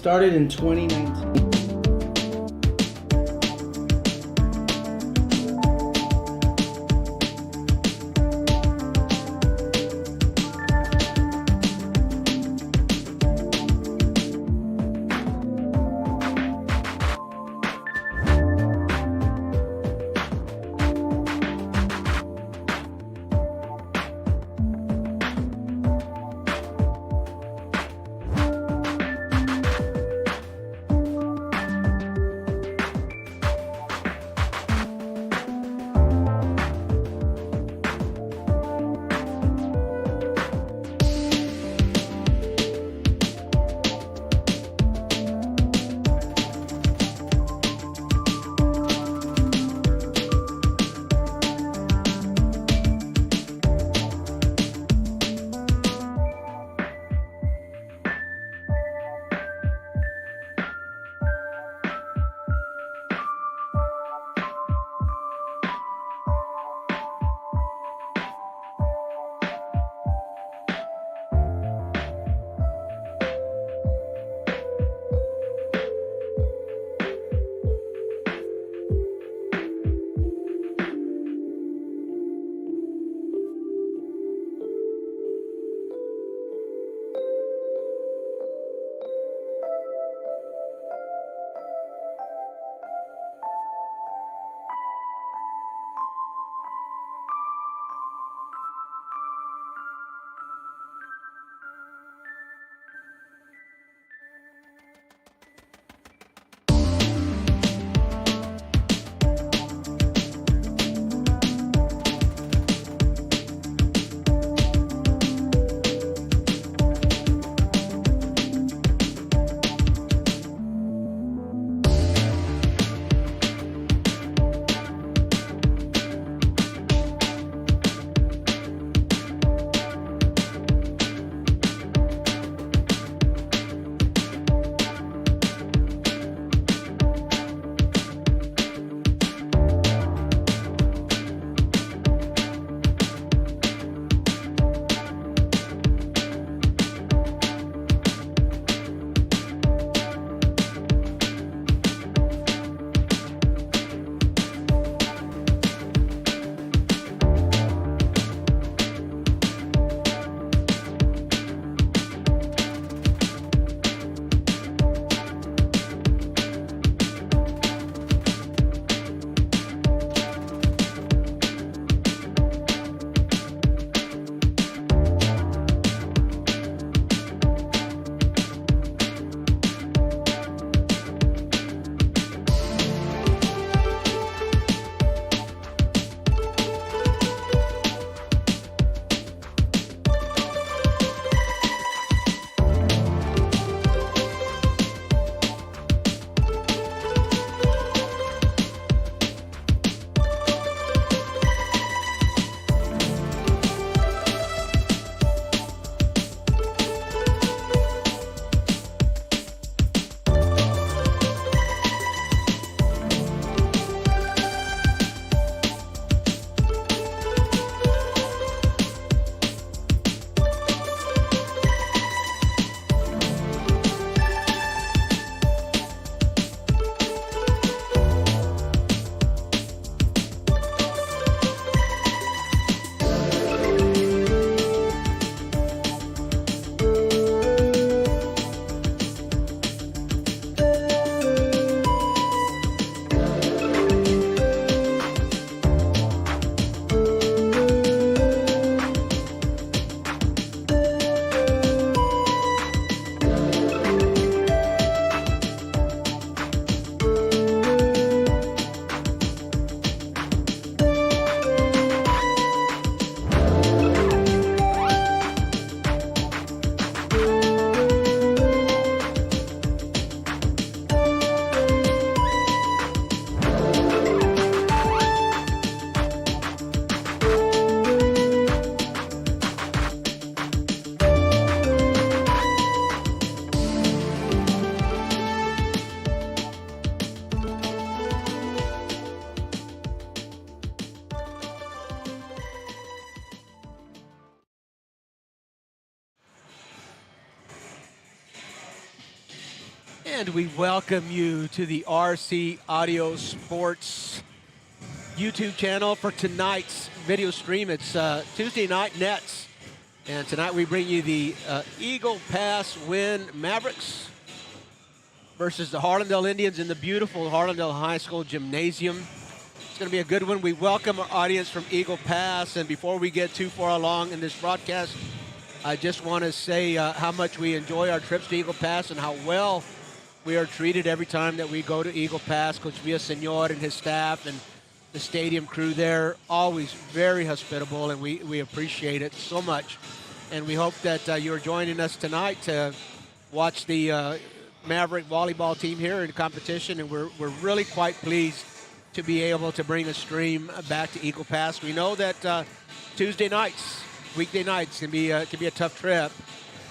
started in 2019. And we welcome you to the RC Audio Sports YouTube channel for tonight's video stream. It's Tuesday night Nets. And tonight we bring you the Eagle Pass Winn Mavericks versus the Harlandale Indians in the beautiful Harlandale High School Gymnasium. It's going to be a good one. We welcome our audience from Eagle Pass. And before we get too far along in this broadcast, I just want to say how much we enjoy our trips to Eagle Pass and how well we are treated every time that we go to Eagle Pass. Coach Villaseñor and his staff and the stadium crew there, always very hospitable, and we appreciate it so much. And we hope that you're joining us tonight to watch the Maverick volleyball team here in competition, and we're really quite pleased to be able to bring a stream back to Eagle Pass. We know that Tuesday nights, weekday nights can be a tough trip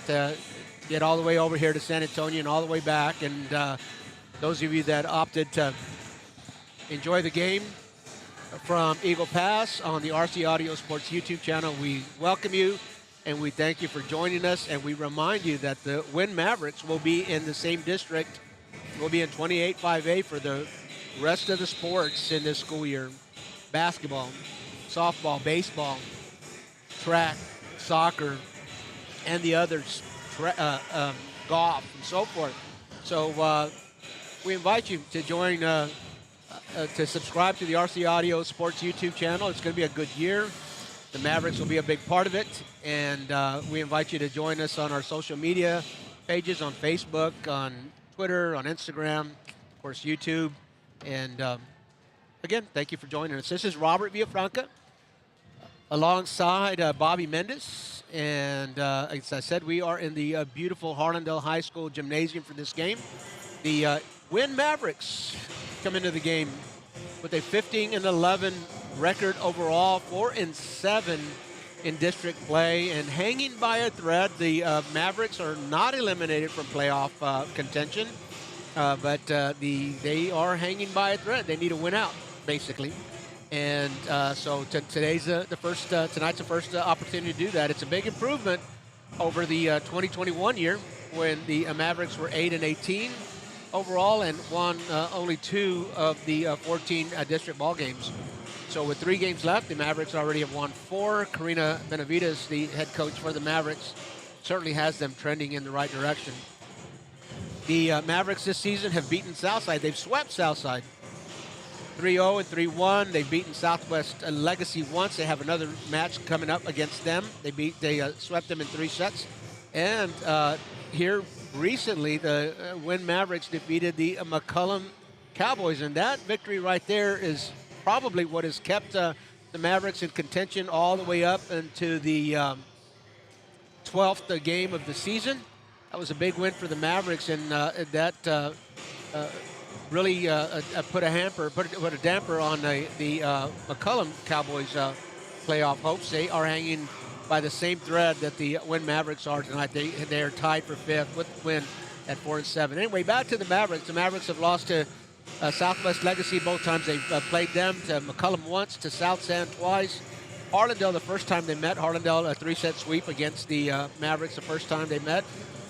to get all the way over here to San Antonio and all the way back. And those of you that opted to enjoy the game from Eagle Pass on the RC Audio Sports YouTube channel, we welcome you and we thank you for joining us. And we remind you that the Winn Mavericks will be in the same district. We'll be in 28-5A for the rest of the sports in this school year: basketball, softball, baseball, track, soccer, and the others, golf, and so forth. So we invite you to join, to subscribe to the RC Audio Sports YouTube channel. It's going to be a good year. The Mavericks will be a big part of it. And we invite you to join us on our social media pages, on Facebook, on Twitter, on Instagram, of course, YouTube. And again, thank you for joining us. This is Robert Villafranca alongside Bobby Mendez. And as I said, we are in the beautiful Harlandale High School Gymnasium for this game. The Winn Mavericks come into the game with a 15-11 record overall, 4-7 in district play, and hanging by a thread. The Mavericks are not eliminated from playoff contention, but they are hanging by a thread. They need to win out, basically. And so tonight's the first opportunity to do that. It's a big improvement over the 2021 year when the Mavericks were 8-18 overall and won only 2 of the 14 district ball games. So with 3 games left, the Mavericks already have won 4. Karina Benavides, the head coach for the Mavericks, certainly has them trending in the right direction. The Mavericks this season have beaten Southside. They've swept Southside 3-0 and 3-1. They've beaten Southwest Legacy once. They have another match coming up against them. They swept them in 3 sets. And here recently, the Winn Mavericks defeated the McCullum Cowboys. And that victory right there is probably what has kept the Mavericks in contention all the way up into the 12th game of the season. That was a big win for the Mavericks, and that really put a damper on the McCullum Cowboys playoff hopes. They are hanging by the same thread that the Winn Mavericks are tonight. They are tied for 5th with Winn at 4-7. Anyway, back to the Mavericks. The Mavericks have lost to Southwest Legacy both times they've played them, to McCullum once, to South San twice. Harlandale, the first time they met, Harlandale a 3-set sweep against the Mavericks the first time they met.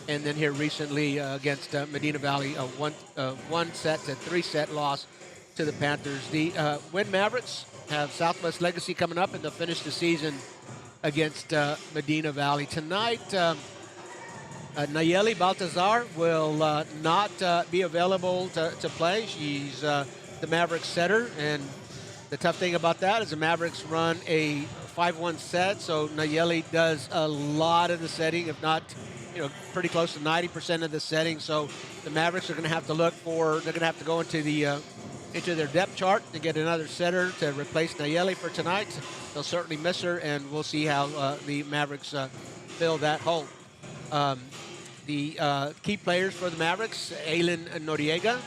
And then here recently against Medina Valley, a 1-set to 3-set loss to the Panthers. The Winn Mavericks have Southwest Legacy coming up, and they'll finish the season against Medina Valley. Tonight, Nayeli Baltazar will not be available to play. She's the Mavericks setter, and the tough thing about that is the Mavericks run a 5-1 set, so Nayeli does a lot of the setting, if not pretty close to 90% of the setting. So the Mavericks are going to have to they're going to have to go into their depth chart to get another setter to replace Nayeli for tonight. They'll certainly miss her, and we'll see how the Mavericks fill that hole. The key players for the Mavericks: Aylin Noriega.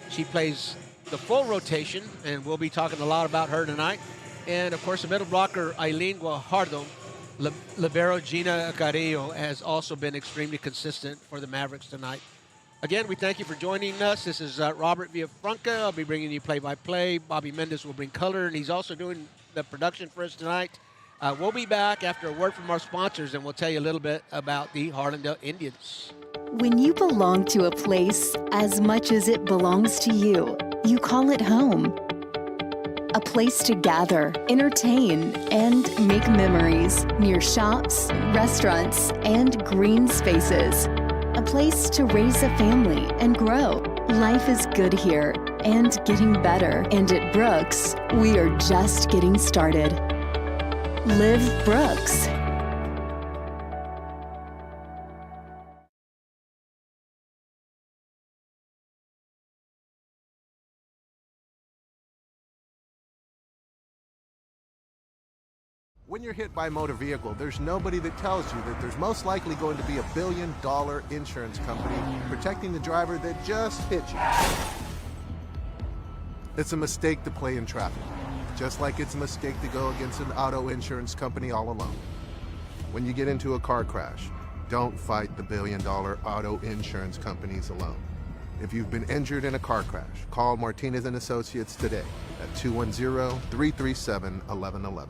She plays the full rotation, and we'll be talking a lot about her tonight. And, of course, the middle blocker, Eileen Guajardo. Libero Gina Carrillo has also been extremely consistent for the Mavericks tonight. Again, we thank you for joining us. This is Robert Villafranca. I'll be bringing you play-by-play. Bobby Mendez will bring color, and he's also doing the production for us tonight. We'll be back after a word from our sponsors, and we'll tell you a little bit about the Harlandale Indians. When you belong to a place as much as it belongs to you, you call it home. A place to gather, entertain, and make memories near shops, restaurants, and green spaces. A place to raise a family and grow. Life is good here and getting better. And at Brooks, we are just getting started. Live Brooks. When you're hit by a motor vehicle, there's nobody that tells you that there's most likely going to be $1 billion insurance company protecting the driver that just hit you. It's a mistake to play in traffic, just like it's a mistake to go against an auto insurance company all alone. When you get into a car crash, don't fight the $1 billion auto insurance companies alone. If you've been injured in a car crash, call Martinez & Associates today at 210-337-1111.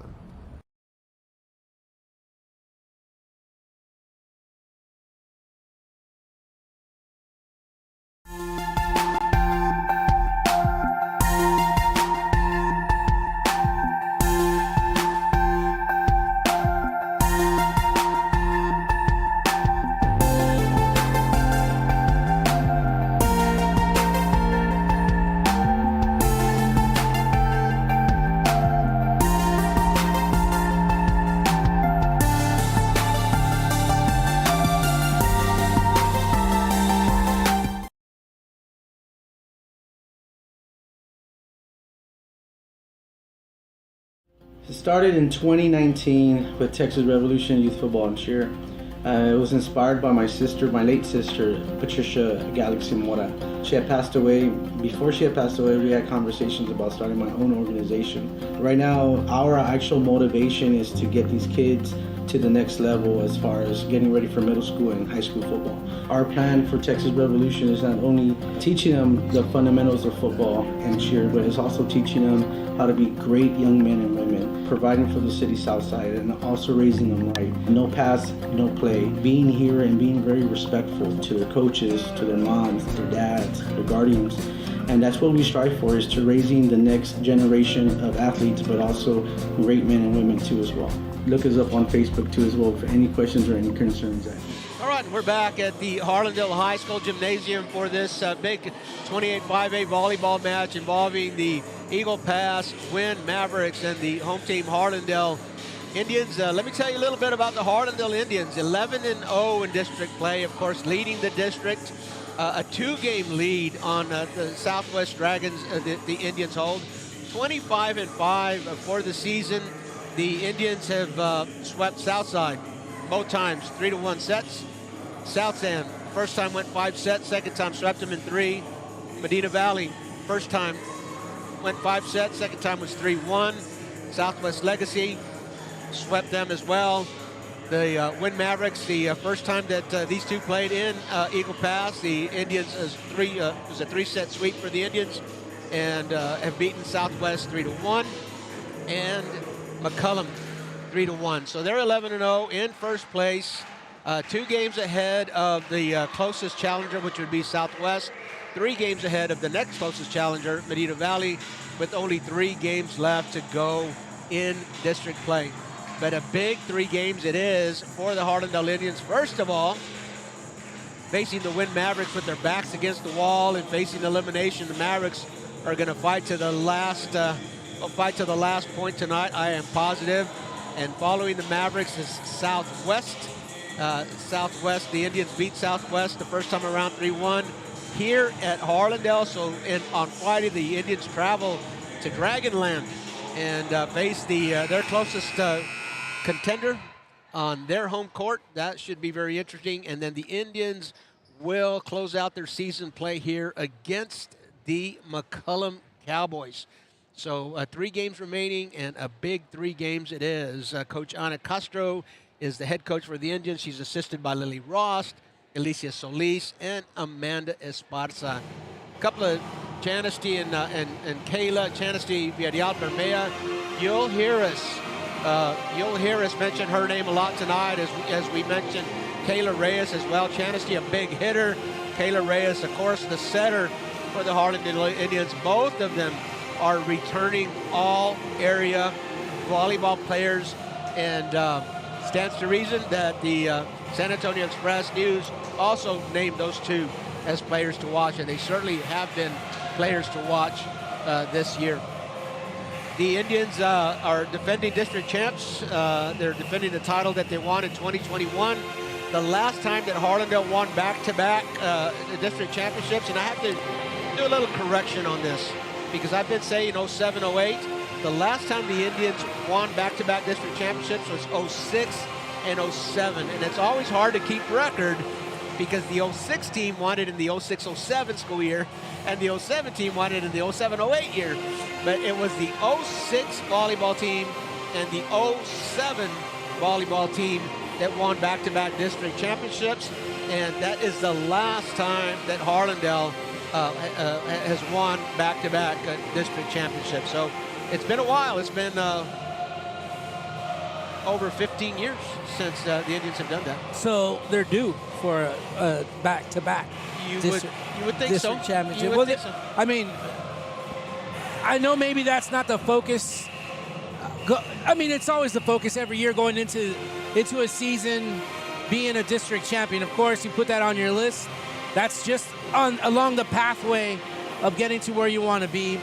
It started in 2019 with Texas Revolution Youth Football and Cheer. It was inspired by my sister, my late sister, Patricia Galaxy Mora. She had passed away. Before she had passed away, we had conversations about starting my own organization. Right now, our actual motivation is to get these kids to the next level as far as getting ready for middle school and high school football. Our plan for Texas Revolution is not only teaching them the fundamentals of football and cheer, but it's also teaching them how to be great young men and women, providing for the city south side and also raising them right. No pass, no play. Being here and being very respectful to their coaches, to their moms, their dads, their guardians. And that's what we strive for, is to raising the next generation of athletes, but also great men and women too as well. Look us up on Facebook too as well for any questions or any concerns. All right, we're back at the Harlandale High School Gymnasium for this big 28 5A volleyball match involving the Eagle Pass, Winn Mavericks, and the home team Harlandale Indians. Let me tell you a little bit about the Harlandale Indians. 11-0 in district play, of course, leading the district. A 2-game lead on the Southwest Dragons, the Indians hold. 25-5 for the season. The Indians have swept Southside both times, 3-1 sets. South End, first time went 5 sets, second time swept them in 3. Medina Valley, first time went 5 sets, second time was 3-1. Southwest Legacy swept them as well. The Winn Mavericks, the first time that these two played in Eagle Pass, the Indians was a 3-set sweep for the Indians, and have beaten Southwest 3-1, and McCullum 3-1. So they're 11-0 in first place, 2 games ahead of the closest challenger, which would be Southwest, 3 games ahead of the next closest challenger, Medina Valley, with only 3 games left to go in district play. But a big 3 games it is for the Harlandale Indians. First of all, facing the Winn Mavericks with their backs against the wall and facing elimination. The Mavericks are going to fight to the last point tonight, I am positive. And following the Mavericks is Southwest. Southwest, the Indians beat Southwest the first time around 3-1 here at Harlandale. So on Friday, the Indians travel to Dragonland and face their closest contender on their home court. That should be very interesting. And then the Indians will close out their season play here against the McCullum Cowboys. So 3 games remaining, and a big 3 games it is. Coach Ana Castro is the head coach for the Indians. She's assisted by Lily Ross, Alicia Solis, and Amanda Esparza. A couple of Chanasty and Kayla, Chanasty Villarreal Bermea. You'll hear us mention her name a lot tonight, as we mentioned Kayla Reyes as well. Channesty, a big hitter. Kayla Reyes, of course, the setter for the Harlandale Indians. Both of them are returning all-area volleyball players, and stands to reason that the San Antonio Express News also named those two as players to watch, and they certainly have been players to watch this year. The Indians are defending district champs. They're defending the title that they won in 2021. The last time that Harlandale won back-to-back district championships, and I have to do a little correction on this because I've been saying 07, 08. The last time the Indians won back-to-back district championships was 06 and 07, and it's always hard to keep record because the 06 team won it in the 06-07 school year, and the 07 team won it in the 07-08 year. But it was the 06 volleyball team and the 07 volleyball team that won back-to-back district championships, and that is the last time that Harlandale has won back-to-back district championships. So it's been a while. It's been over 15 years since the Indians have done that. So they're due for a back-to-back You would think so. district championship. You would think so. I mean, I know maybe that's not the focus. I mean, it's always the focus every year going into a season, being a district champion. Of course, you put that on your list. That's just along the pathway of getting to where you want to be.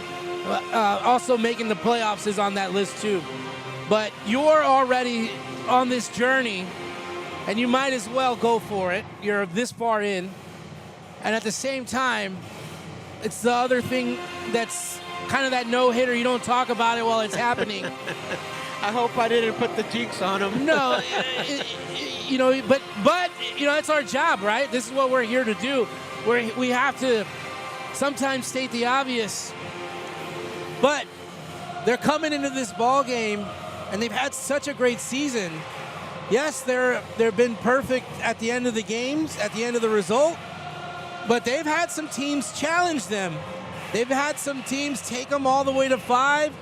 Also, making the playoffs is on that list too. But you're already on this journey, and you might as well go for it. You're this far in. And at the same time, it's the other thing that's kind of that no-hitter. You don't talk about it while it's happening. I hope I didn't put the jinx on him. No, but it's our job, right? This is what we're here to do. We have to sometimes state the obvious. But they're coming into this ball game, and they've had such a great season. Yes, they've been perfect at the end of the games, at the end of the result, but they've had some teams challenge them. They've had some teams take them all the way to 5.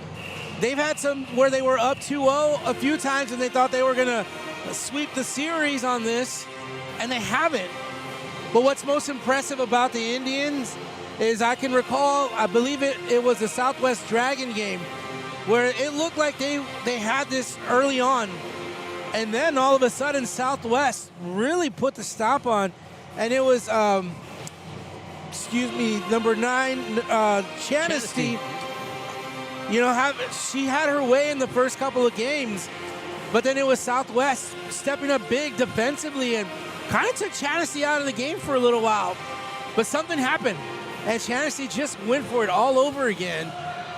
They've had some where they were up 2-0 a few times, and they thought they were going to sweep the series on this, and they haven't. But what's most impressive about the Indians is I can recall, I believe it was the Southwest Dragon game, where it looked like they had this early on, and then all of a sudden Southwest really put the stop on, and it was number 9 Channesty. She had her way in the first couple of games, but then it was Southwest stepping up big defensively and kind of took Channesty out of the game for a little while. But something happened, and Channesty just went for it all over again.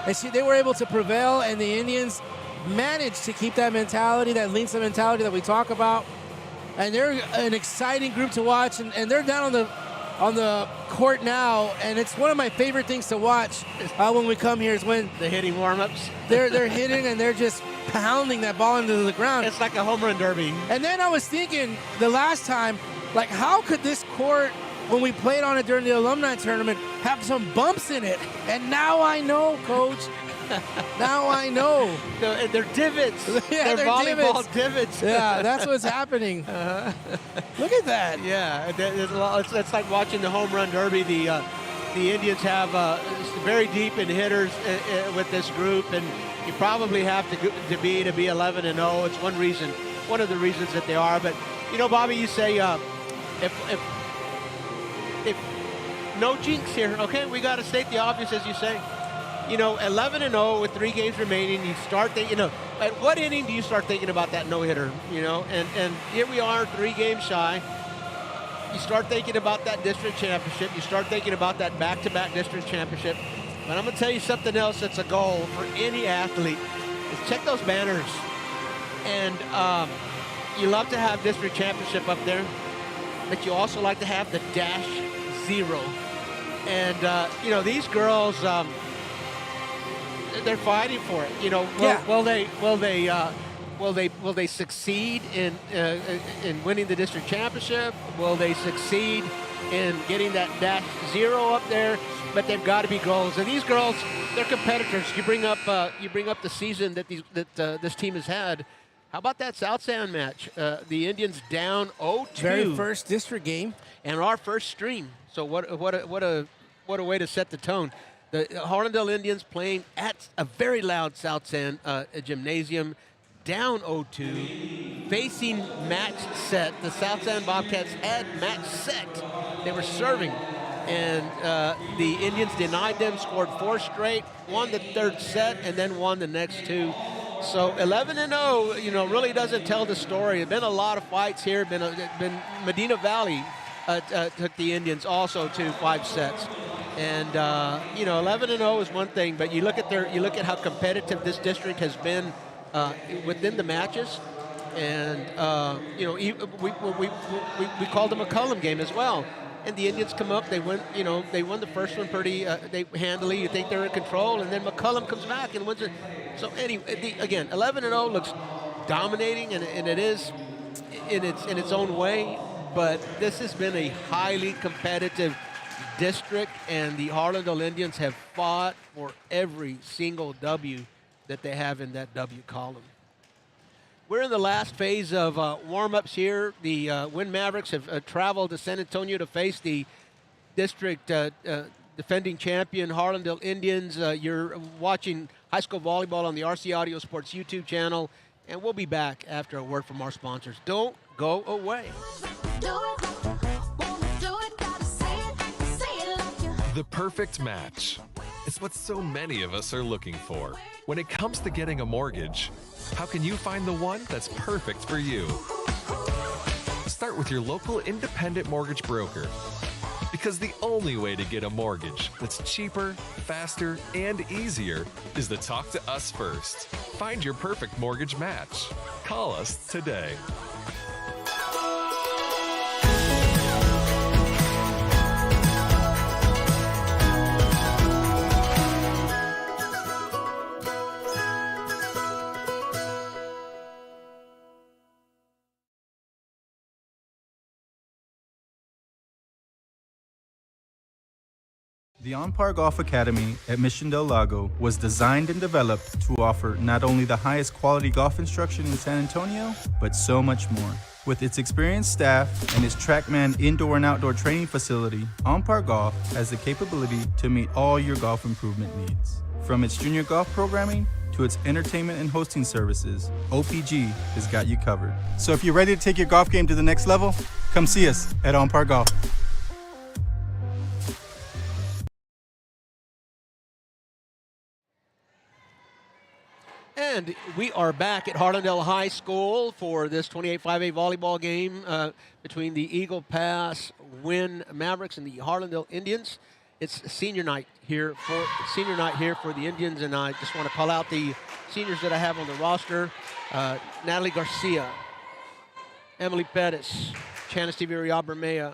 And they were able to prevail, and the Indians managed to keep that mentality, that Linsa mentality that we talk about. And they're an exciting group to watch, and they're down on the court now, and it's one of my favorite things to watch when we come here is when the hitting warm-ups. They're hitting, and they're just pounding that ball into the ground. It's like a home run derby. And then I was thinking the last time, like, how could this court, when we played on it during the alumni tournament, have some bumps in it? And now I know, Coach. Now I know. They're divots. Yeah, they're volleyball divots. Yeah, that's what's happening. Look at that. Yeah, it's like watching the home run derby. The Indians have very deep in hitters with this group, and you probably have to be 11-0. It's one of the reasons that they are. But Bobby, you say if no jinx here, okay? We got to state the obvious, as you say. 11-0 with 3 games remaining. You start thinking, at what inning do you start thinking about that no-hitter? And here we are, 3 games shy. You start thinking about that district championship. You start thinking about that back-to-back district championship. But I'm going to tell you something else that's a goal for any athlete is check those banners. And you love to have district championship up there, but you also like to have the -0. And these girls, they're fighting for it. Will they succeed in winning the district championship? Will they succeed in getting that -0 up there? But they've got to be goals. And these girls, they're competitors. You bring up the season that this team has had. How about that South Sound match? The Indians down 0-2. Very first district game. And our first stream. So what a way to set the tone. The Harlandale Indians playing at a very loud South Sound gymnasium, down 0-2, facing match set. The South Sound Bobcats had match set. They were serving, and the Indians denied them, scored 4 straight, won the 3rd set, and then won the next 2. So 11-0, really doesn't tell the story. There's been a lot of fights here. Been Medina Valley took the Indians also to 5 sets. And 11-0 is one thing, but you look at how competitive this district has been within the matches, and we called the McCullum game as well. And the Indians come up, they won the first one pretty handily. You think they're in control, and then McCullum comes back and wins it. So anyway, again, 11-0 looks dominating, and it is in its own way. But this has been a highly competitive district, and the Harlandale Indians have fought for every single W that they have in that W column. We're in the last phase of warm-ups here. The Winn Mavericks have traveled to San Antonio to face the district defending champion Harlandale Indians. You're watching high school volleyball on the RC Audio Sports YouTube channel, and we'll be back after a word from our sponsors. Don't go away. The perfect match. It's what so many of us are looking for. When it comes to getting a mortgage, how can you find the one that's perfect for you? Start with your local independent mortgage broker. Because the only way to get a mortgage that's cheaper, faster, and easier is to talk to us first. Find your perfect mortgage match. Call us today. The On Par Golf Academy at Mission Del Lago was designed and developed to offer not only the highest quality golf instruction in San Antonio, but so much more. With its experienced staff and its TrackMan indoor and outdoor training facility, On Par Golf has the capability to meet all your golf improvement needs. From its junior golf programming to its entertainment and hosting services, OPG has got you covered. So if you're ready to take your golf game to the next level, come see us at On Par Golf. And we are back at Harlandale High School for this 28-5A volleyball game between the Eagle Pass Winn Mavericks and the Harlandale Indians. It's senior night here for the Indians, and I just want to call out the seniors that I have on the roster: Natalie Garcia, Emily Pettis, Chana Steviri-Abermea,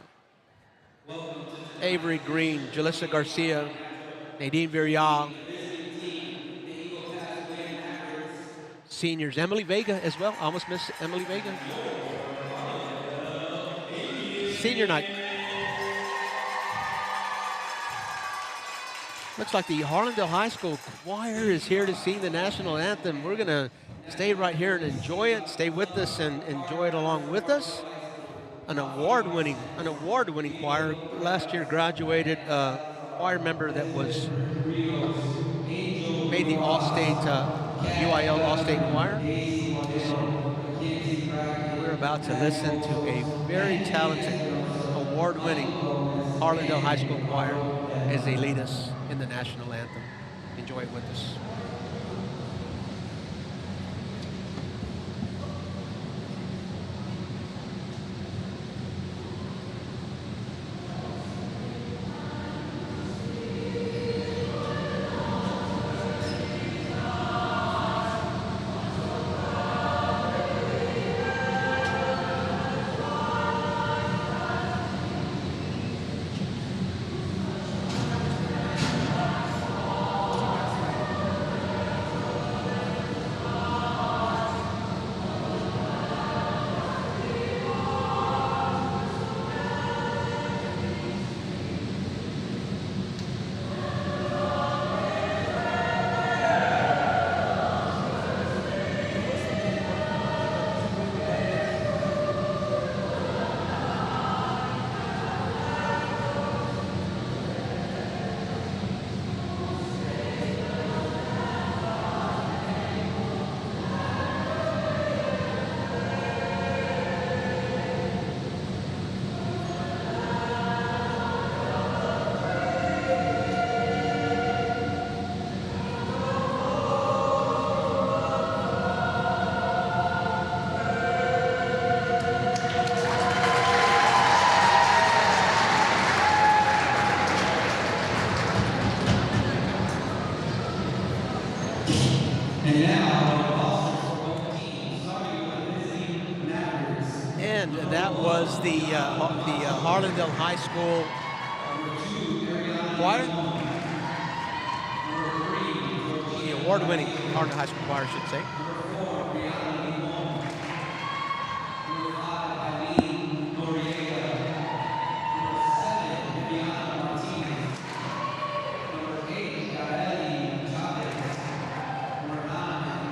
Avery Green, Jalissa Garcia, Nadine Villarreal. Seniors, Emily Vega as well. Almost missed Emily Vega. Senior night. Looks like the Harlandale High School choir is here to sing the national anthem. We're gonna stay right here and enjoy it. Stay with us and enjoy it along with us. An award-winning choir. Last year graduated choir member that was made the All-State UIL All-State Choir. We're about to listen to a very talented, award-winning Harlandale High School choir as they lead us in the national anthem. Enjoy it with us. end, that was the Harlandale High School choir. The award-winning Harlandale High School choir, I should say.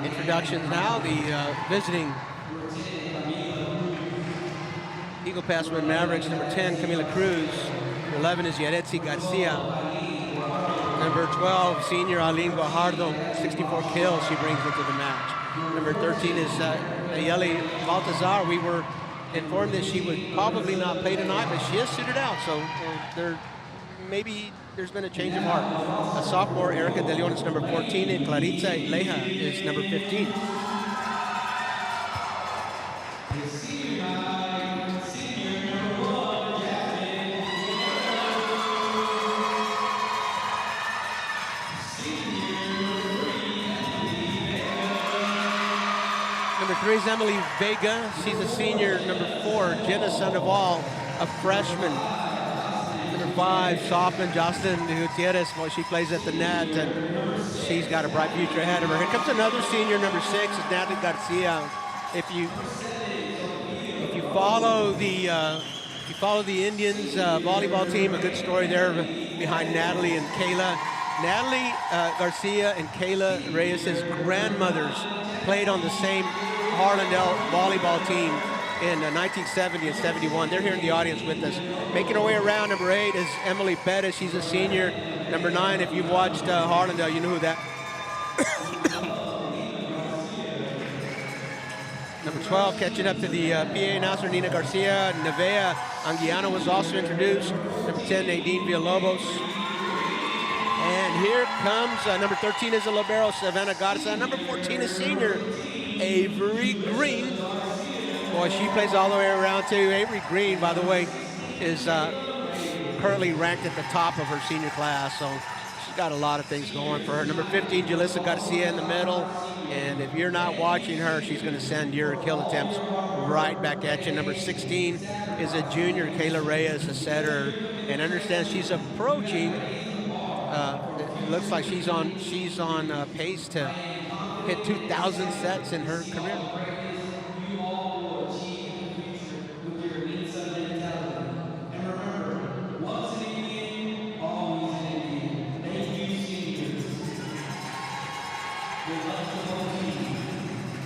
Introductions now. The visiting Eagle Pass Winn Mavericks, number 10, Camila Cruz. Number 11 is Yaretsi Garcia. Number 12, senior Aline Guajardo, 64 kills she brings into the match. Number 13 is Ayeli Baltazar. We were informed that she would probably not play tonight, but she is suited out, so maybe there's been a change of heart. A sophomore, Erica De Leon, is number 14, and Claritza Leja is number 15. Number 3 is Emily Vega. She's a senior. Number 4, Jenna Sandoval, a freshman. Number 5, sophomore Jocelyn Gutierrez. Well, she plays at the net, and she's got a bright future ahead of her. Here comes another senior. Number 6 is Natalie Garcia. If you follow the Indians volleyball team, a good story there behind Natalie and Kayla. Natalie Garcia and Kayla Reyes' grandmothers played on the same Harlandale volleyball team in 1970 and 71. They're here in the audience with us. Making her way around, number 8 is Emily Pettis. She's a senior. Number 9, if you've watched Harlandale, you know who that. Number 12, catching up to the PA announcer, Nina Garcia. Nevea Anguiano was also introduced. Number 10, Nadine Villalobos. And here comes number 13 is a libero, Savannah Garza. Number 14 is senior, Avery Green. Boy, she plays all the way around too. Avery Green, by the way, is currently ranked at the top of her senior class, so she's got a lot of things going for her. Number 15, Julissa Garcia in the middle. And if you're not watching her, she's going to send your kill attempts right back at you. Number 16 is a junior, Kayla Reyes, a setter. And understand she's approaching. It looks like she's on pace to hit 2,000 sets in her career.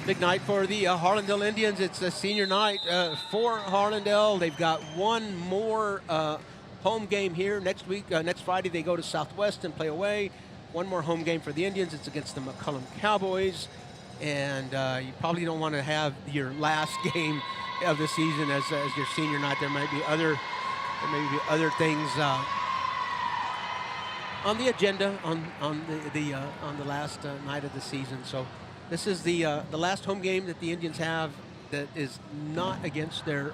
Big night for the Harlandale Indians. It's a senior night for Harlandale. They've got one more home game here next week. Next Friday they go to Southwest and play away. One more home game for the Indians. It's against the McCullum Cowboys. And you probably don't want to have your last game of the season as your senior night. There may be other things on the agenda on the last night of the season. So this is the last home game that the Indians have that is not against their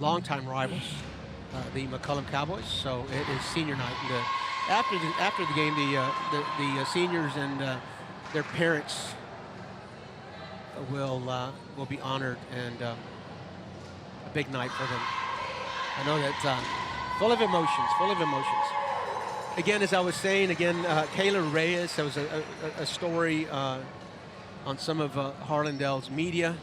longtime rivals, the McCullum Cowboys. So it is senior night. And, after the game, the seniors and their parents will be honored, and a big night for them. I know that's full of emotions. Again, as I was saying, Kayla Reyes, there was a story on some of Harlandale's media.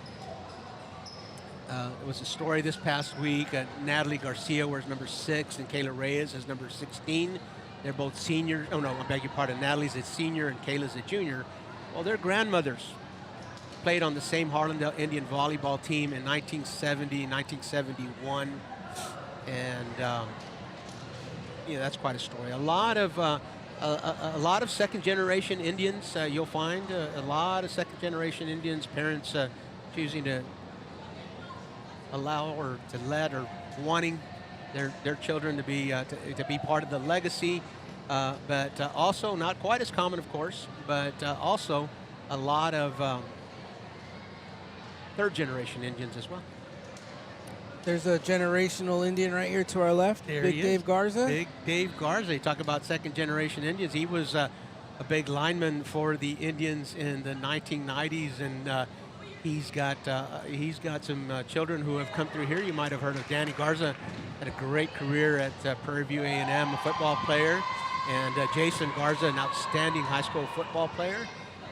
It was a story this past week. Natalie Garcia wears number 6, and Kayla Reyes is number 16. They're both seniors. Oh, no, I beg your pardon. Natalie's a senior and Kayla's a junior. Well, their grandmothers played on the same Harlandale Indian volleyball team in 1970, 1971. And, that's quite a story. A lot of second-generation Indians you'll find. A lot of second-generation Indians, parents choosing to allow or to let or wanting their children to be part of the legacy, but also not quite as common, of course, but also a lot of third-generation Indians as well. There's a generational Indian right here to our left. There Big he Dave is. Garza. Big Dave Garza. You talk about second-generation Indians. He was a big lineman for the Indians in the 1990s, and He's got some children who have come through here. You might have heard of Danny Garza, had a great career at Prairie View A&M, a football player, and Jason Garza, an outstanding high school football player,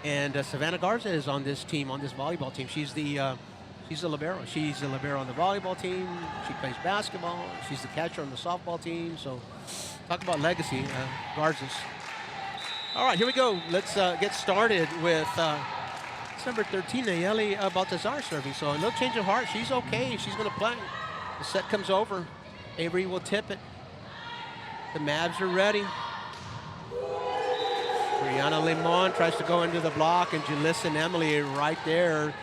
and Savannah Garza is on this team, on this volleyball team. She's the libero. She's the libero on the volleyball team. She plays basketball. She's the catcher on the softball team. So, talk about legacy, Garza's. All right, here we go. Let's get started with. It's number 13, Nayeli Baltazar serving. So a little change of heart. She's okay. She's going to play. The set comes over. Avery will tip it. The Mavs are ready. Brianna Limon tries to go into the block, and Julissa and Emily right there.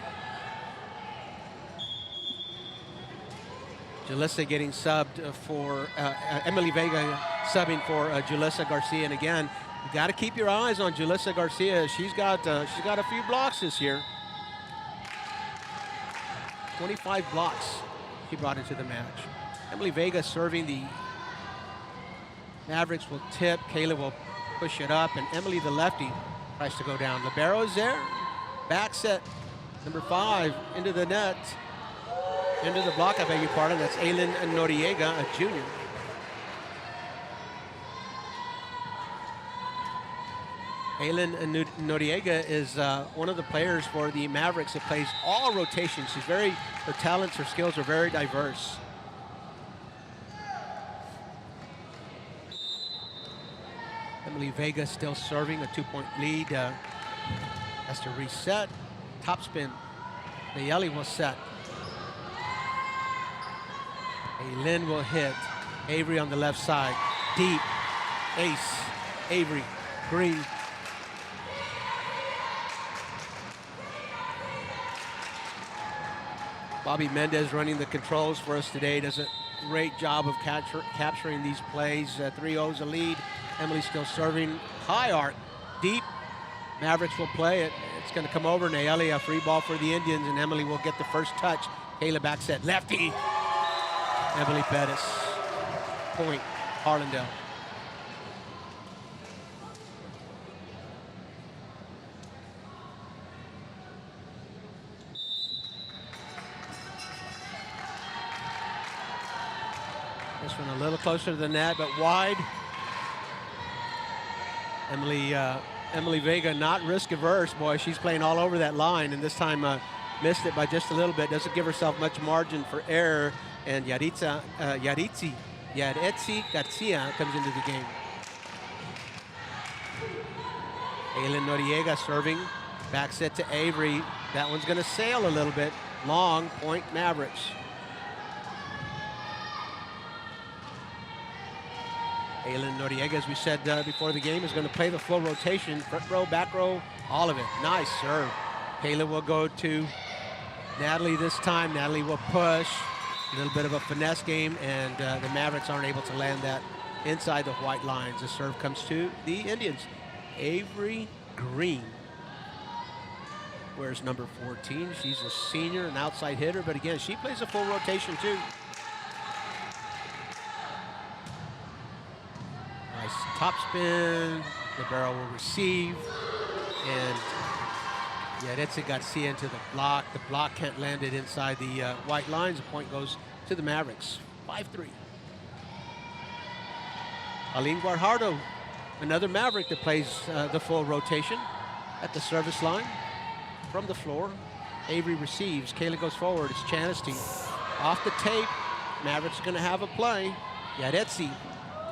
Julissa getting subbed for Emily Vega subbing for Julissa Garcia, and again. You got to keep your eyes on Julissa Garcia. She's got a few blocks this year. 25 blocks she brought into the match. Emily Vega serving. The Mavericks will tip. Kayla will push it up, and Emily, the lefty, tries to go down. Libero is there. Back set, number 5, into the net. Into the block, I beg your pardon. That's Aylin Noriega, a junior. Aylin Noriega is one of the players for the Mavericks that plays all rotations. Her talents, her skills are very diverse. Emily Vega still serving, a 2-point lead. Has to reset. Topspin. Nayeli will set. Aylin will hit. Avery on the left side. Deep. Ace. Avery. Green. Bobby Mendez running the controls for us today. Does a great job of capturing these plays. 3-0's a lead. Emily still serving. High arc. Deep. Mavericks will play it. It's going to come over. Nayeli, a free ball for the Indians, and Emily will get the first touch. Kayla back set. Lefty. Emily Bettis. Point. Harlandale. This one a little closer to the net, but wide. Emily Vega not risk averse. Boy, she's playing all over that line, and this time missed it by just a little bit. Doesn't give herself much margin for error, and Yaritzi Garcia comes into the game. Aylin Noriega serving. Back set to Avery. That one's going to sail a little bit. Long point Mavericks. Aylin Noriega, as we said before the game, is going to play the full rotation. Front row, back row, all of it. Nice serve. Kayla will go to Natalie this time. Natalie will push. A little bit of a finesse game, and the Mavericks aren't able to land that inside the white lines. The serve comes to the Indians. Avery Green. Where's number 14? She's a senior, an outside hitter, but again, she plays a full rotation too. Nice top spin. Libero will receive. And Yaretsi Garcia into the block. The block can't land it inside the white lines. The point goes to the Mavericks. 5-3. Aline Guajardo, another Maverick that plays the full rotation at the service line. From the floor, Avery receives. Kayla goes forward. It's Chanasty. Off the tape. Mavericks are going to have a play. Yaretsi,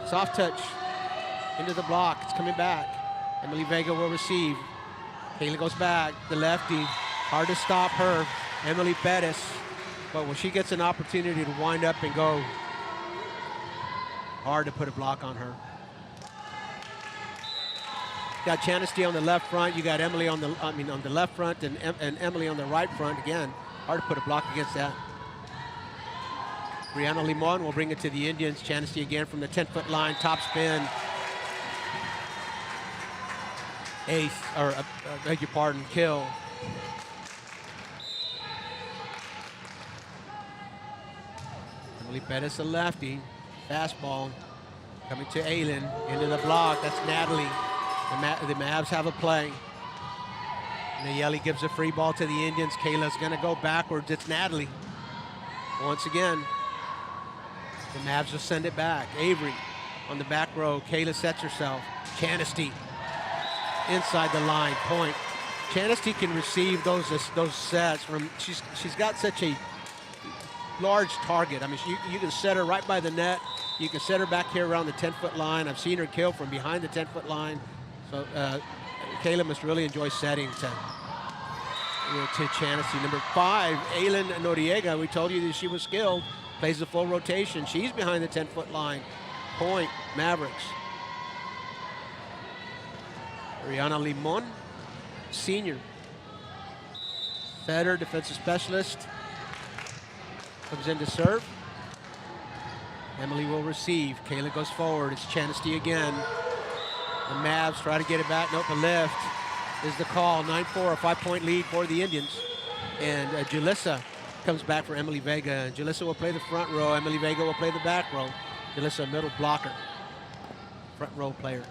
soft touch into the block. It's coming back. Emily Vega will receive. Kayla goes back. The lefty. Hard to stop her. Emily Bettis. But when she gets an opportunity to wind up and go, hard to put a block on her. Got Chanasty on the left front. You got Emily on the left front and Emily on the right front. Again, hard to put a block against that. Brianna Limon will bring it to the Indians. Chanasty again from the 10-foot line. Top spin. Ace, or beg your pardon, kill. Emily Bettis, a lefty. Fastball coming to Aylin. Into the block. That's Natalie. The Mavs have a play. Nayeli gives a free ball to the Indians. Kayla's gonna go backwards. It's Natalie. Once again, the Mavs will send it back. Avery on the back row. Kayla sets herself. Chanesty inside the line, point. Chanesty can receive those sets from, she's got such a large target. I mean, you can set her right by the net. You can set her back here around the 10-foot line. I've seen her kill from behind the 10-foot line. So Kayla must really enjoy setting to Chanesty. Number 5, Aylin Noriega, we told you that she was skilled, plays the full rotation. She's behind the 10-foot line. Point, Mavericks. Rihanna Limon, senior. Setter, defensive specialist. Comes in to serve. Emily will receive. Kayla goes forward. It's Chanesty again. The Mavs try to get it back. Nope, a lift is the call. 9-4, a 5-point lead for the Indians. And Julissa comes back for Emily Vega. Julissa will play the front row. Emily Vega will play the back row. Julissa, middle blocker. Front row player.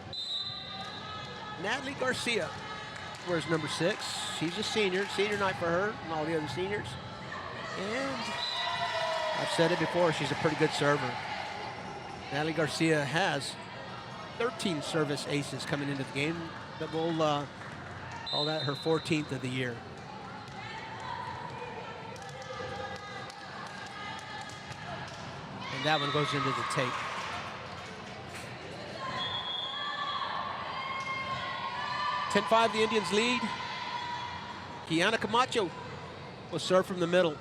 Natalie Garcia, where's number 6? She's a senior. Senior night for her and all the other seniors. And I've said it before, she's a pretty good server. Natalie Garcia has 13 service aces coming into the game. That will call that her 14th of the year. And that one goes into the tape. (10-5) the Indians lead. Kiana Camacho will serve from the middle.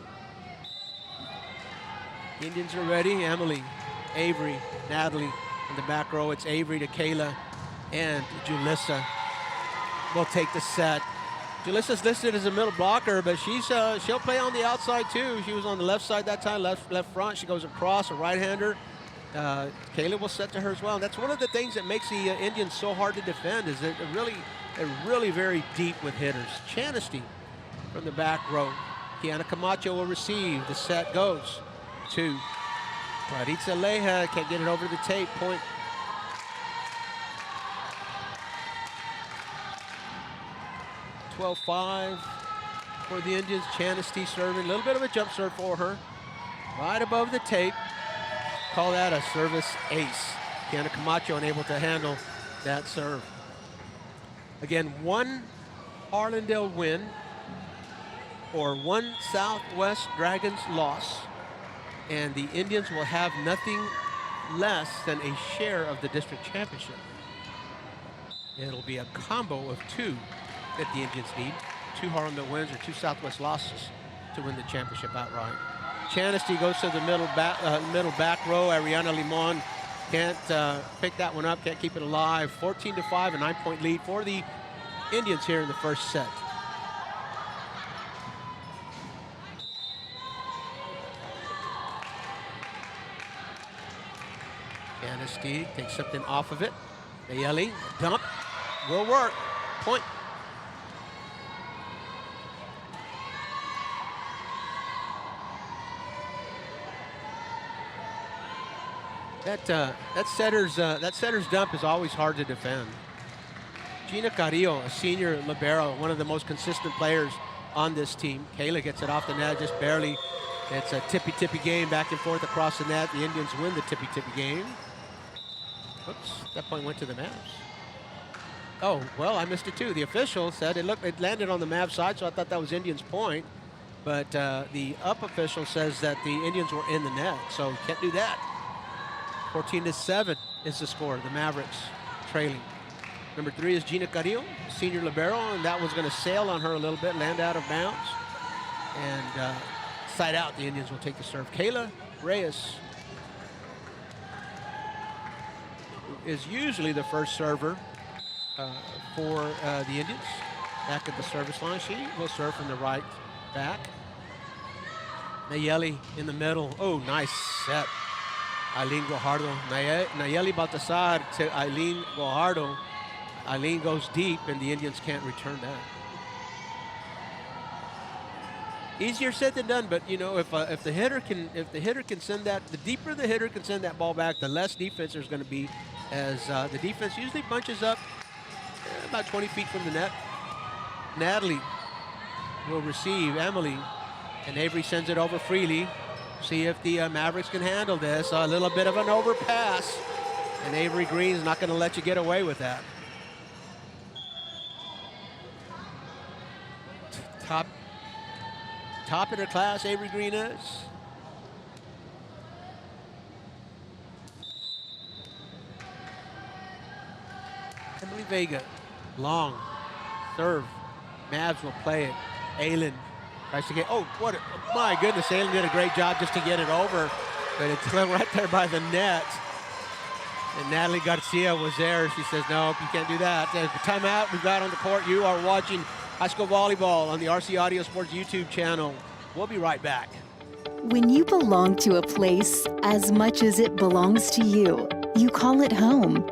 The Indians are ready. Emily, Avery, Natalie in the back row. It's Avery to Kayla, and Julissa will take the set. Julissa's listed as a middle blocker, but she'll play on the outside too. She was on the left side that time, left front. She goes across, a right-hander. Kayla will set to her as well. And that's one of the things that makes the Indians so hard to defend, is that they're really very deep with hitters. Chanesty from the back row. Kiana Camacho will receive. The set goes to Maritza Leja. Can't get it over the tape. Point. (12-5) for the Indians. Chanesty serving. A little bit of a jump serve for her. Right above the tape. Call that a service ace. Kiana Camacho unable to handle that serve. Again, one Harlandale win or one Southwest Dragons loss, and the Indians will have nothing less than a share of the district championship. It'll be a combo of 2 that the Indians need. 2 Harlandale wins or 2 Southwest losses to win the championship outright. Chanesty goes to the middle back row. Ariana Limon can't pick that one up, can't keep it alive. 14-5, a 9-point lead for the Indians here in the first set. Chanesty takes something off of it. Nayeli, dump, will work. Point. That setter's dump is always hard to defend. Gina Carrillo, a senior libero, one of the most consistent players on this team. Kayla gets it off the net just barely. It's a tippy-tippy game back and forth across the net. The Indians win the tippy-tippy game. Oops, that point went to the Mavs. Oh, well, I missed it too. The official said it landed on the Mavs side, so I thought that was Indians' point. But the up official says that the Indians were in the net, so can't do that. 14-7 is the score. The Mavericks trailing. Number 3 is Gina Carrillo, senior libero, and that was going to sail on her a little bit, land out of bounds. And side out, the Indians will take the serve. Kayla Reyes is usually the first server for the Indians. Back at the service line, she will serve from the right back. Nayeli in the middle. Oh, nice set. Eileen Guajardo. Nayeli Baltazar to Eileen Guajardo. Eileen goes deep, and the Indians can't return that. Easier said than done, but you know, if the hitter can send that, the deeper the hitter can send that ball back, the less defense there's going to be, as the defense usually bunches up about 20 feet from the net. Natalie will receive, Emily, and Avery sends it over freely. See if the Mavericks can handle this. A little bit of an overpass, and Avery Green's not going to let you get away with that. Top in her class, Avery Green is. Emily Vega, long serve. Mavs will play it. Aylin tries to get, my goodness, Aylin did a great job just to get it over, but it's right there by the net. And Natalie Garcia was there. She says, no, you can't do that. The timeout we've got on the court. You are watching high school volleyball on the RC Audio Sports YouTube channel. We'll be right back. When you belong to a place as much as it belongs to you, you call it home.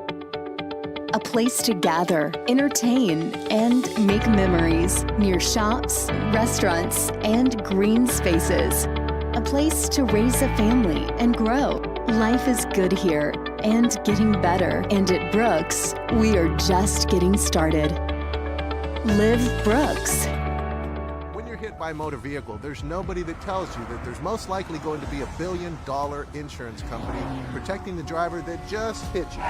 A place to gather, entertain, and make memories near shops, restaurants, and green spaces. A place to raise a family and grow. Life is good here and getting better. And at Brooks, we are just getting started. Live Brooks. When you're hit by a motor vehicle, there's nobody that tells you that there's most likely going to be $1 billion insurance company protecting the driver that just hit you.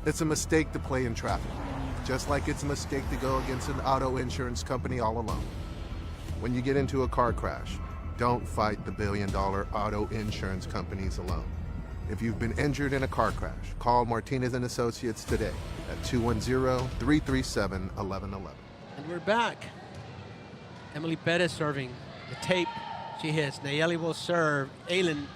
It's a mistake to play in traffic, just like it's a mistake to go against an auto insurance company all alone. When you get into a car crash, don't fight the $1 billion auto insurance companies alone. If you've been injured in a car crash, call Martinez & Associates today at 210-337-1111. And we're back. Emily Perez serving. The tape, she hits. Nayeli will serve. Aylin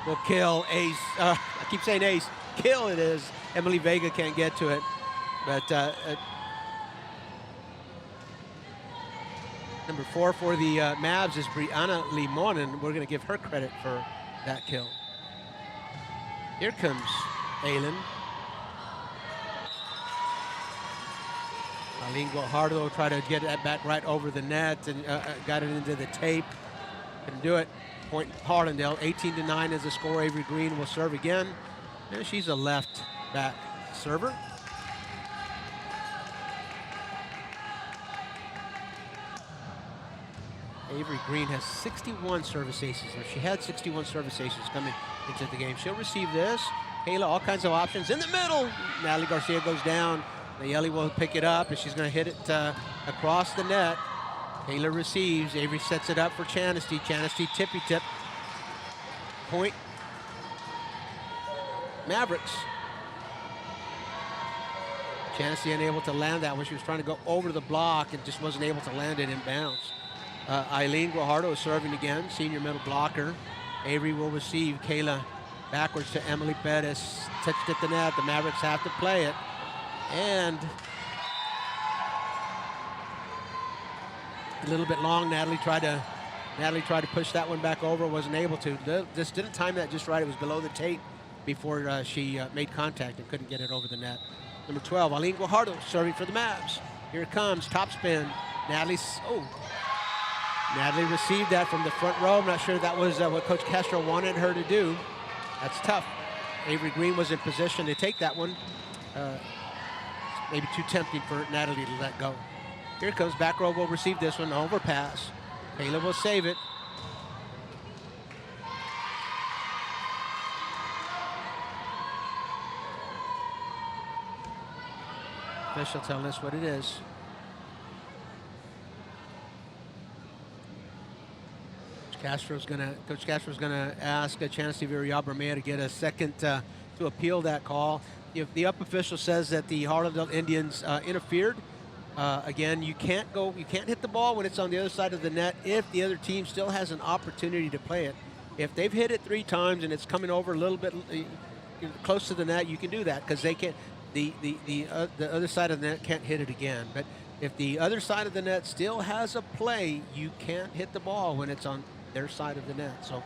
will kill. Ace. I keep saying ace. Kill it is. Emily Vega can't get to it. But number 4 for the Mavs is Brianna Limon, and we're going to give her credit for that kill. Here comes Aylin. Aline Guajardo tried to get that back right over the net and got it into the tape. Couldn't do it. Point Harlandale. 18-9 is the score. Avery Green will serve again. And she's a left back server. Avery Green has 61 service aces, or she had 61 service aces coming into the game. She'll receive this. Kayla, all kinds of options in the middle. Natalie Garcia goes down. Nayeli will pick it up, and she's going to hit it across the net. Kayla receives. Avery sets it up for Chanasty. Chanasty tippy tip. Point. Mavericks. Chanasty unable to land that one. She was trying to go over the block and just wasn't able to land it in bounds. Eileen Guajardo is serving again, senior middle blocker. Avery will receive. Kayla backwards to Emily Perez. Touched at the net. The Mavericks have to play it. And a little bit long. Natalie tried to push that one back over. Wasn't able to. Just didn't time that just right. It was below the tape before she made contact and couldn't get it over the net. Number 12, Eileen Guajardo serving for the Mavs. Here it comes. Top spin. Natalie received that from the front row. I'm not sure that was what Coach Castro wanted her to do. That's tough. Avery Green was in position to take that one. Maybe too tempting for Natalie to let go. Here it comes. Back row will receive this one. Overpass. Kayla will save it. Official telling us what it is. Coach Castro's gonna ask Chanasty Villarreal-Bermea to get a second to appeal that call. If the up official says that the Harlandale Indians interfered, again, you can't hit the ball when it's on the other side of the net if the other team still has an opportunity to play it. If they've hit it 3 times and it's coming over a little bit close to the net, you can do that because they can't. The other side of the net can't hit it again. But if the other side of the net still has a play, you can't hit the ball when it's on their side of the net. So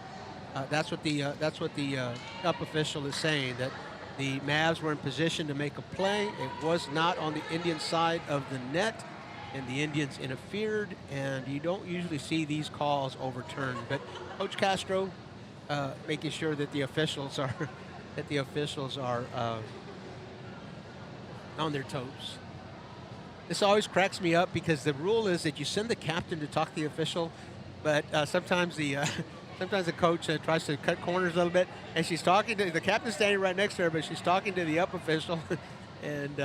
that's what the up official is saying, that the Mavs were in position to make a play. It was not on the Indian side of the net, and the Indians interfered. And you don't usually see these calls overturned. But Coach Castro making sure that the officials are on their toes. This always cracks me up because the rule is that you send the captain to talk to the official, but sometimes the coach tries to cut corners a little bit, and she's talking to the captain standing right next to her, but she's talking to the up official, and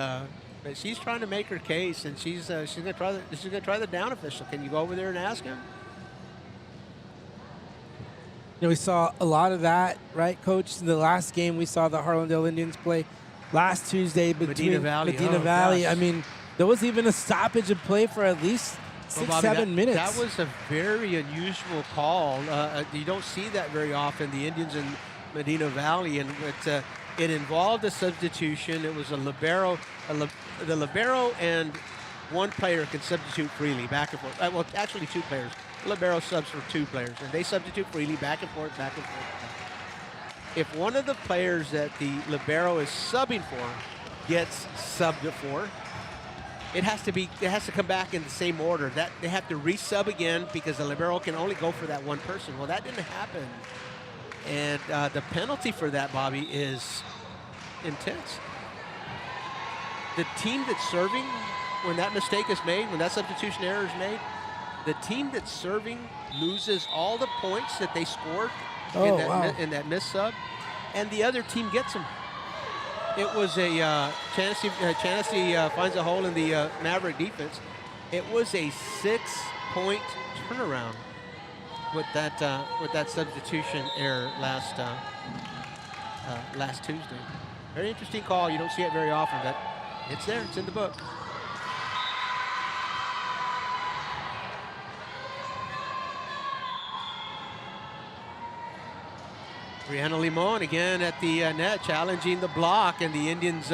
but she's trying to make her case, and she's gonna try the down official. Can you go over there and ask him? You know, we saw a lot of that, right, Coach? In the last game, we saw the Harlandale Indians play last Tuesday between Medina Valley. Gosh. I mean, there was even a stoppage of play for at least 6-7 minutes. That was a very unusual call. You don't see that very often, the Indians in Medina Valley, and it involved a substitution. It was a libero. The libero and one player can substitute freely, back and forth. Well, actually two players. Libero subs for two players, and they substitute freely, back and forth, back and forth. If one of the players that the libero is subbing for gets subbed for, it has to come back in the same order. That they have to resub again because the libero can only go for that one person. Well, that didn't happen, and the penalty for that, Bobby, is intense. The team that's serving, when that mistake is made, when that substitution error is made, the team that's serving loses all the points that they scored in that miss sub, and the other team gets them. It was a Chanasty finds a hole in the Maverick defense. It was a 6-point turnaround with that substitution error last Tuesday. Very interesting call. You don't see it very often, but it's there. It's in the book. Brianna Limon again at the net, challenging the block, and the Indians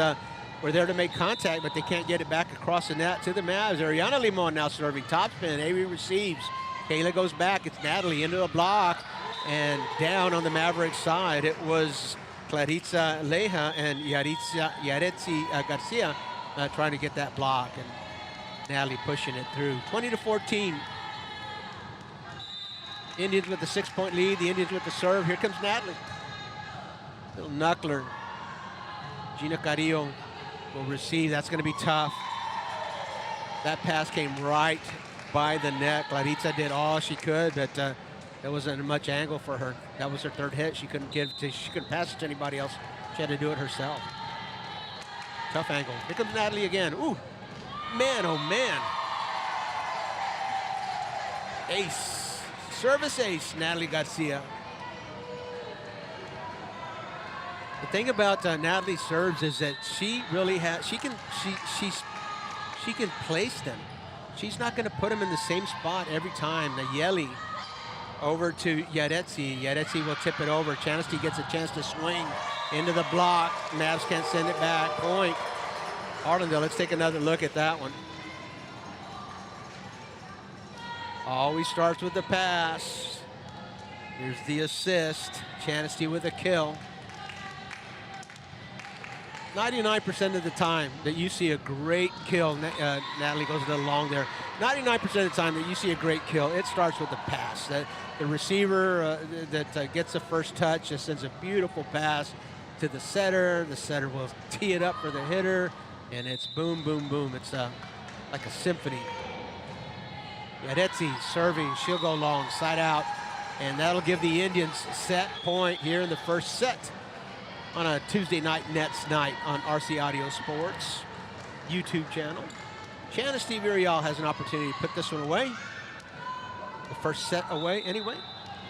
were there to make contact, but they can't get it back across the net to the Mavs. Ariana Limon now serving, topspin, Avery receives. Kayla goes back, it's Natalie into a block, and down on the Maverick side, it was Claritza Leja and Yaretsi Garcia trying to get that block, and Natalie pushing it through. 20-14. Indians with the 6-point lead, the Indians with the serve. Here comes Natalie. Little knuckler. Gina Carrillo will receive. That's going to be tough. That pass came right by the net. Claritza did all she could, but there wasn't much angle for her. That was her third hit. She couldn't pass it to anybody else. She had to do it herself. Tough angle. Here comes Natalie again. Ooh, man, oh man. Ace. Service ace, Natalie Garcia. The thing about Natalie serves is that she really has, she can place them. She's not going to put them in the same spot every time. The Yeli over to Yaretsi. Yaretsi will tip it over. Chanasty gets a chance to swing into the block. Mavs can't send it back. Point. Harlandale, let's take another look at that one. Always starts with the pass. Here's the assist. Chanasty with a kill. 99% of the time that you see a great kill, Natalie goes a little long there. 99% of the time that you see a great kill, it starts with the pass. The receiver that gets the first touch just sends a beautiful pass to the setter. The setter will tee it up for the hitter, and it's boom, boom, boom. It's like a symphony. Yaretsi serving, she'll go long, side out, and that'll give the Indians set point here in the first set on a Tuesday night Nets night on RC Audio Sports YouTube channel. Chanasty Virial has an opportunity to put this one away. The first set away anyway.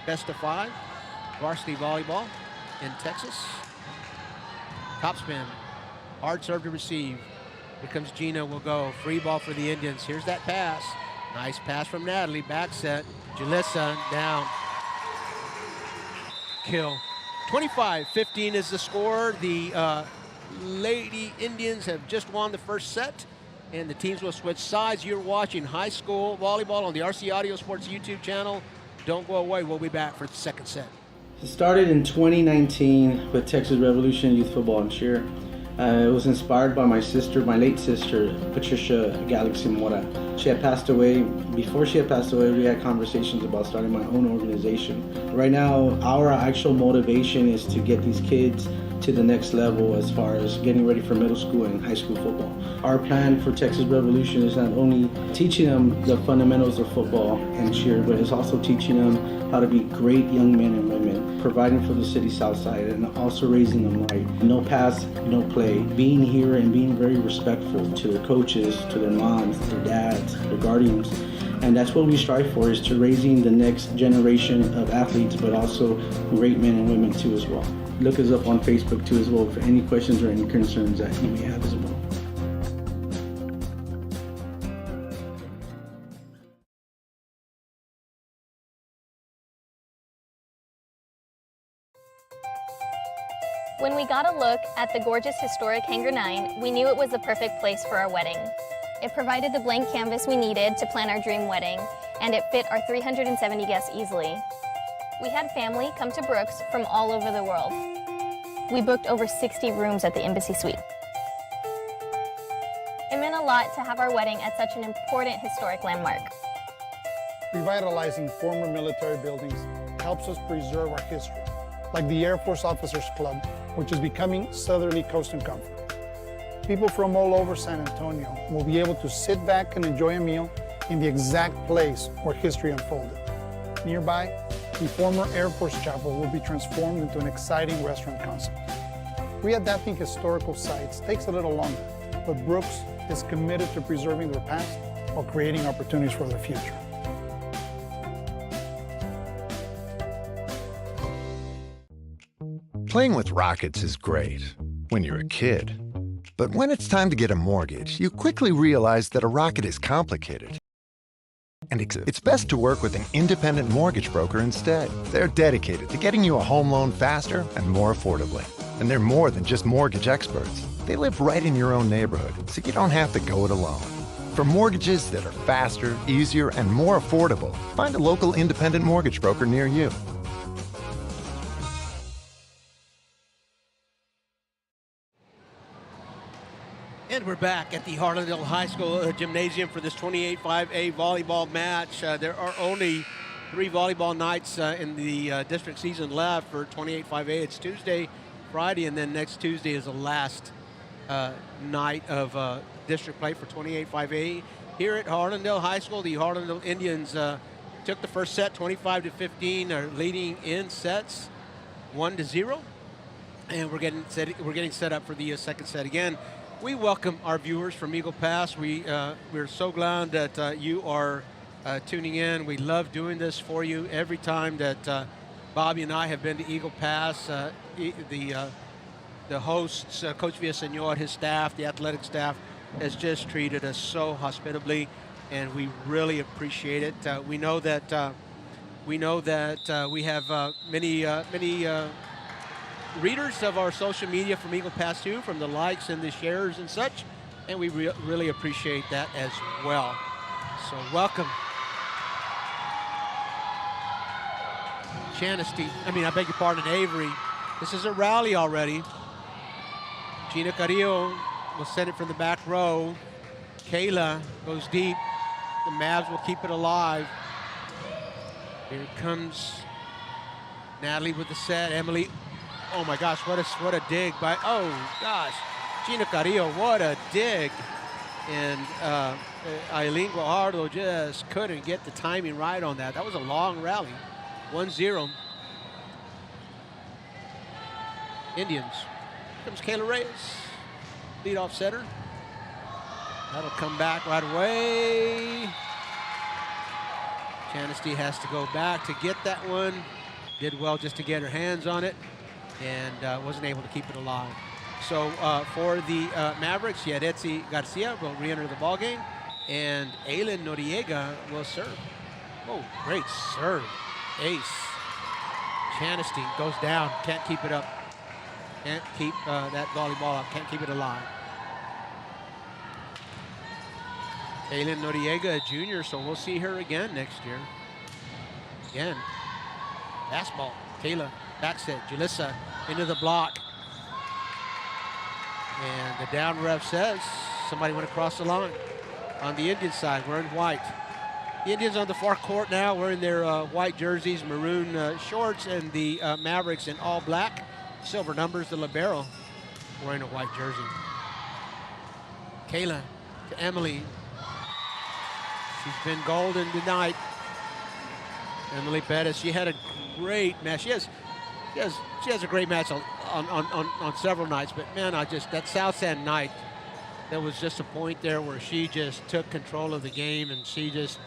Best of 5, varsity volleyball in Texas. Topspin, hard serve to receive. Here comes Gina, will go. Free ball for the Indians. Here's that pass. Nice pass from Natalie, back set. Julissa down. Kill. 25-15 is the score. The Lady Indians have just won the first set, and the teams will switch sides. You're watching high school volleyball on the RC Audio Sports YouTube channel. Don't go away. We'll be back for the second set. It started in 2019 with Texas Revolution Youth Football and Cheer. It was inspired by my sister, my late sister, Patricia Galaxy Mora. She had passed away. Before she had passed away, we had conversations about starting my own organization. Right now, our actual motivation is to get these kids to the next level as far as getting ready for middle school and high school football. Our plan for Texas Revolution is not only teaching them the fundamentals of football and cheer, but it's also teaching them how to be great young men and women, providing for the city south side, and also raising them right. No pass, no play. Being here and being very respectful to their coaches, to their moms, their dads, their guardians. And that's what we strive for, is to raising the next generation of athletes, but also great men and women too as well. Look us up on Facebook too as well for any questions or any concerns that you may have as well. When we got a look at the gorgeous historic Hangar 9, we knew it was the perfect place for our wedding. It provided the blank canvas we needed to plan our dream wedding, and it fit our 370 guests easily. We had family come to Brooks from all over the world. We booked over 60 rooms at the Embassy Suite. It meant a lot to have our wedding at such an important historic landmark. Revitalizing former military buildings helps us preserve our history, like the Air Force Officers Club, which is becoming Southerly Coast and Comfort. People from all over San Antonio will be able to sit back and enjoy a meal in the exact place where history unfolded. Nearby, the former Air Force Chapel will be transformed into an exciting restaurant concept. Readapting historical sites takes a little longer, but Brooks is committed to preserving their past while creating opportunities for their future. Playing with rockets is great when you're a kid. But when it's time to get a mortgage, you quickly realize that a rocket is complicated. And it's best to work with an independent mortgage broker instead. They're dedicated to getting you a home loan faster and more affordably. And they're more than just mortgage experts. They live right in your own neighborhood, so you don't have to go it alone. For mortgages that are faster, easier, and more affordable, find a local independent mortgage broker near you. And we're back at the Harlandale High School Gymnasium for this 28-5A volleyball match. There are only 3 volleyball nights in the district season left for 28-5A. It's Tuesday, Friday, and then next Tuesday is the last night of district play for 28-5A. Here at Harlandale High School, the Harlandale Indians took the first set 25-15, are leading in sets 1-0. And we're getting set up for the second set again. We welcome our viewers from Eagle Pass. We're so glad that you are tuning in. We love doing this for you every time that Bobby and I have been to Eagle Pass. The hosts, Coach Villaseñor, his staff, the athletic staff, has just treated us so hospitably, and we really appreciate it. We know that we have many readers of our social media from Eagle Pass too, from the likes and the shares and such, and we really appreciate that as well. So welcome. I beg your pardon, Avery. This is a rally already. Gina Carrillo will send it from the back row. Kayla goes deep. The Mavs will keep it alive. Here comes Natalie with the set. Emily. Oh my gosh, what a dig by, oh gosh, Gina Carrillo, what a dig. And Aileen Guajardo just couldn't get the timing right on that. That was a long rally. 1-0. Indians. Here comes Kayla Reyes, leadoff setter. That'll come back right away. Chanasty has to go back to get that one. Did well just to get her hands on it, and wasn't able to keep it alive. So for the Mavericks, Yaretsi Garcia will re-enter the ballgame, and Aylin Noriega will serve. Oh, great serve. Ace. Chanasty goes down, can't keep it up. Can't keep that volleyball up, can't keep it alive. Aylin Noriega, a junior, so we'll see her again next year. Again, fastball. Kayla, back set, Julissa into the block. And the down ref says somebody went across the line. On the Indian side, we're in white. The Indians on the far court now, wearing their white jerseys, maroon shorts, and the Mavericks in all black. Silver numbers, the libero wearing a white jersey. Kayla to Emily. She's been golden tonight. Emily Bettis, she had a great match. She has a great match on several nights, but man, that South End night, there was just a point there where she just took control of the game, and she just,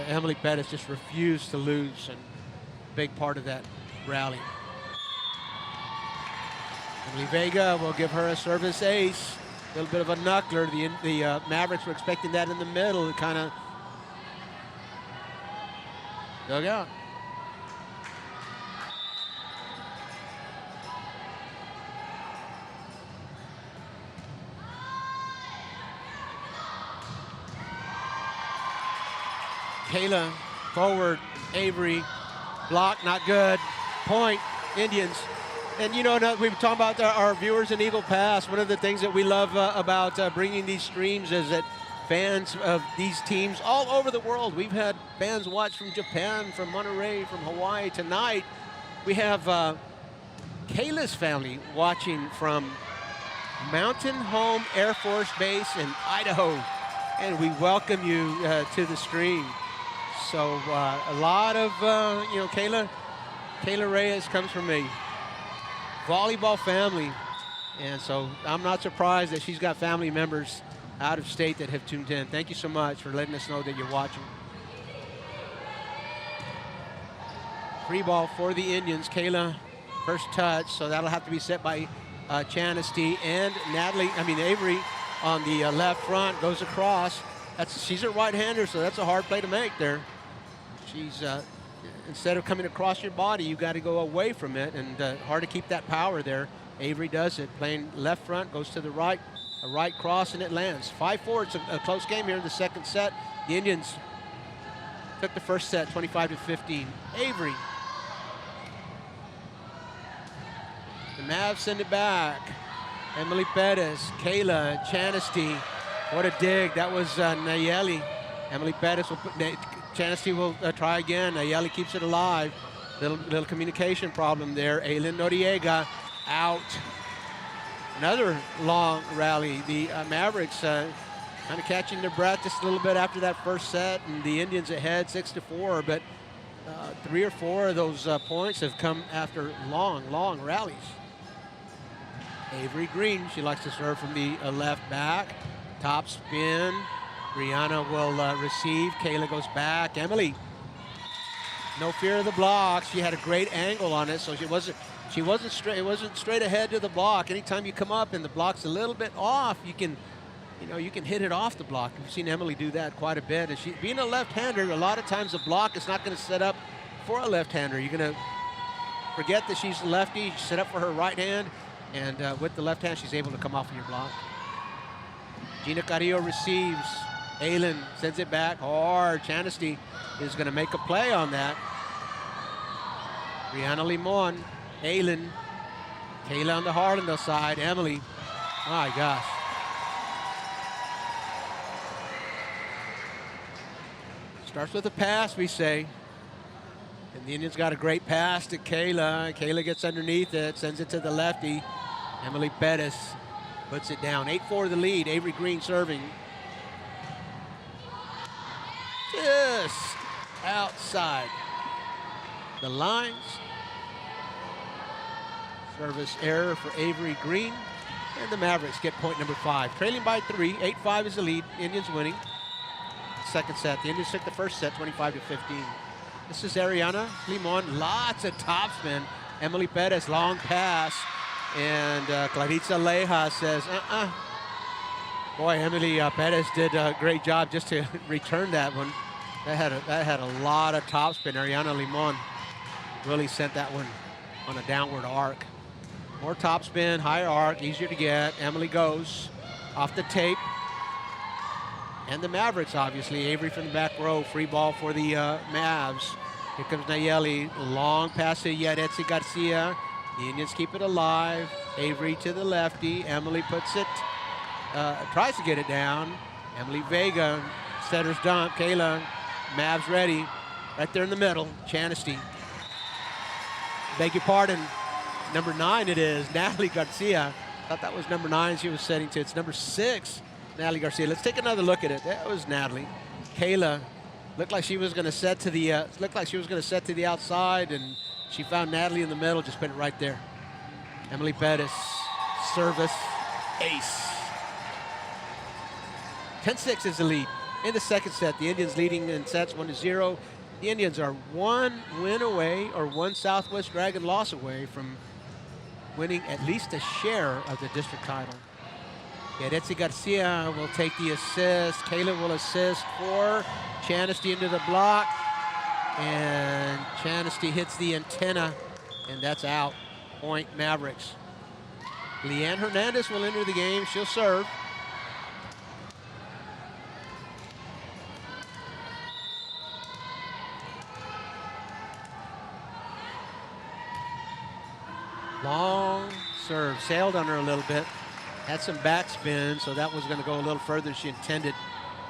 Emily Bettis just refused to lose, and big part of that rally. Emily Vega will give her a service ace. A little bit of a knuckler. The Mavericks were expecting that in the middle. It kind of dug out. Kayla forward, Avery, block, not good. Point, Indians. And you know, we were talking about our viewers in Eagle Pass. One of the things that we love about bringing these streams is that fans of these teams all over the world. We've had fans watch from Japan, from Monterey, from Hawaii. Tonight, we have Kayla's family watching from Mountain Home Air Force Base in Idaho. And we welcome you to the stream. So a lot of, Kayla Reyes comes from a volleyball family. And so I'm not surprised that she's got family members out of state that have tuned in. Thank you so much for letting us know that you're watching. Free ball for the Indians. Kayla, first touch, so that'll have to be set by Chanesty and Avery on the left front, goes across. She's a right-hander, so that's a hard play to make there. She's, instead of coming across your body, you got to go away from it, and hard to keep that power there. Avery does it, playing left front, goes to the right, a right cross, and it lands. 5-4, it's a close game here in the second set. The Indians took the first set, 25-15. Avery. The Mavs send it back. Emily Pettis, Kayla, Chanesty. What a dig, that was Nayeli. Emily Pettis will put, Chanesty will try again. Nayeli keeps it alive. Little communication problem there. Aylin Noriega out. Another long rally. The Mavericks kind of catching their breath just a little bit after that first set, and the Indians ahead 6-4, but 3 or 4 of those points have come after long rallies. Avery Green, she likes to serve from the left back. Top spin. Brianna will receive. Kayla goes back. Emily, no fear of the block. She had a great angle on it, so she wasn't straight. It wasn't straight ahead to the block. Anytime you come up and the block's a little bit off, you can hit it off the block. We've seen Emily do that quite a bit. And she, being a left-hander, a lot of times the block is not going to set up for a left-hander. You're going to forget that she's a lefty, set up for her right hand, and with the left hand, she's able to come off of your block. Gina Carrillo receives. Aylin sends it back hard. Chanesty is going to make a play on that. Brianna Limon, Aylin, Kayla on the Harlandale side. Emily, my gosh. Starts with a pass, we say. And the Indians got a great pass to Kayla. Kayla gets underneath it, sends it to the lefty. Emily Pettis puts it down. 8-4 the lead. Avery Green serving. Just outside the lines. Service error for Avery Green. And the Mavericks get point number 5. Trailing by 3. 8-5 is the lead. Indians winning. Second set. The Indians took the first set 25-15. This is Ariana Limon. Lots of topspin. Emily Pettis, long pass. And Claritza Leja says, Boy, Emily Pettis did a great job just to return that one. That had a lot of topspin. Ariana Limon really sent that one on a downward arc. More topspin, higher arc, easier to get. Emily goes off the tape. And the Mavericks, obviously. Avery from the back row. Free ball for the Mavs. Here comes Nayeli. Long pass to Yaretsi Garcia. The Indians keep it alive. Avery to the lefty. Emily puts it, tries to get it down. Emily Vega, setter's dump. Kayla, Mavs ready. Right there in the middle. Chanesty. Beg your pardon. Number 9 it is. Natalie Garcia. Thought that was number 9 she was setting to. It's number 6. Natalie Garcia. Let's take another look at it. That was Natalie. Kayla looked like she was going to set to the outside, and she found Natalie in the middle, just put it right there. Emily Pettis, service, ace. 10-6 is the lead. In the second set, the Indians leading in sets 1-0. The Indians are one win away, or one Southwest Dragon loss away from winning at least a share of the district title. Yaretsi Garcia will take the assist. Kayla will assist for Chanesty into the block. And Chanesty hits the antenna, and that's out. Point Mavericks. Leanne Hernandez will enter the game. She'll serve. Long serve, sailed on her a little bit. Had some backspin, so that was going to go a little further than she intended.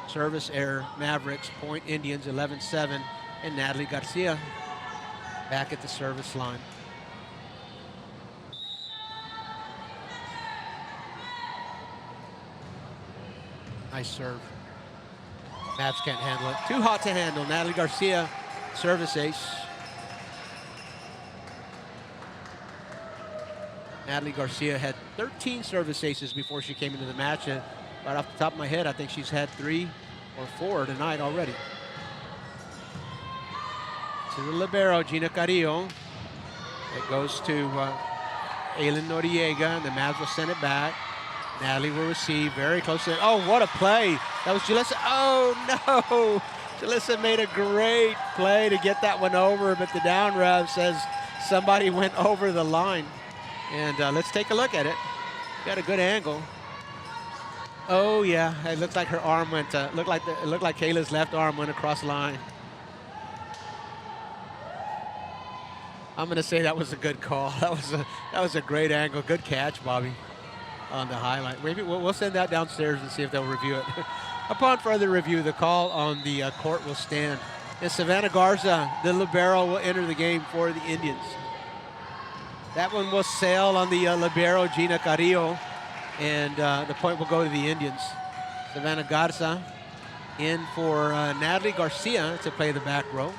Service error, Mavericks, point Indians, 11-7, and Natalie Garcia back at the service line. Nice serve. Mavs can't handle it. Too hot to handle. Natalie Garcia, service ace. Natalie Garcia had 13 service aces before she came into the match. And right off the top of my head, I think she's had 3 or 4 tonight already. To the libero, Gina Carrillo. It goes to Aylin Noriega, and the Mavs will send it back. Natalie will receive very close to it. Oh, what a play. That was Julissa. Oh, no. Julissa made a great play to get that one over, but the down rev says somebody went over the line. And let's take a look at it. Got a good angle. Oh yeah, it looks like her arm went. It looked like Kayla's left arm went across the line. I'm gonna say that was a good call. That was a great angle. Good catch, Bobby, on the highlight. Maybe we'll send that downstairs and see if they'll review it. Upon further review, the call on the court will stand. And Savannah Garza, the libero, will enter the game for the Indians. That one will sail on the libero, Gina Carrillo, and the point will go to the Indians. Savannah Garza in for Natalie Garcia to play the back row.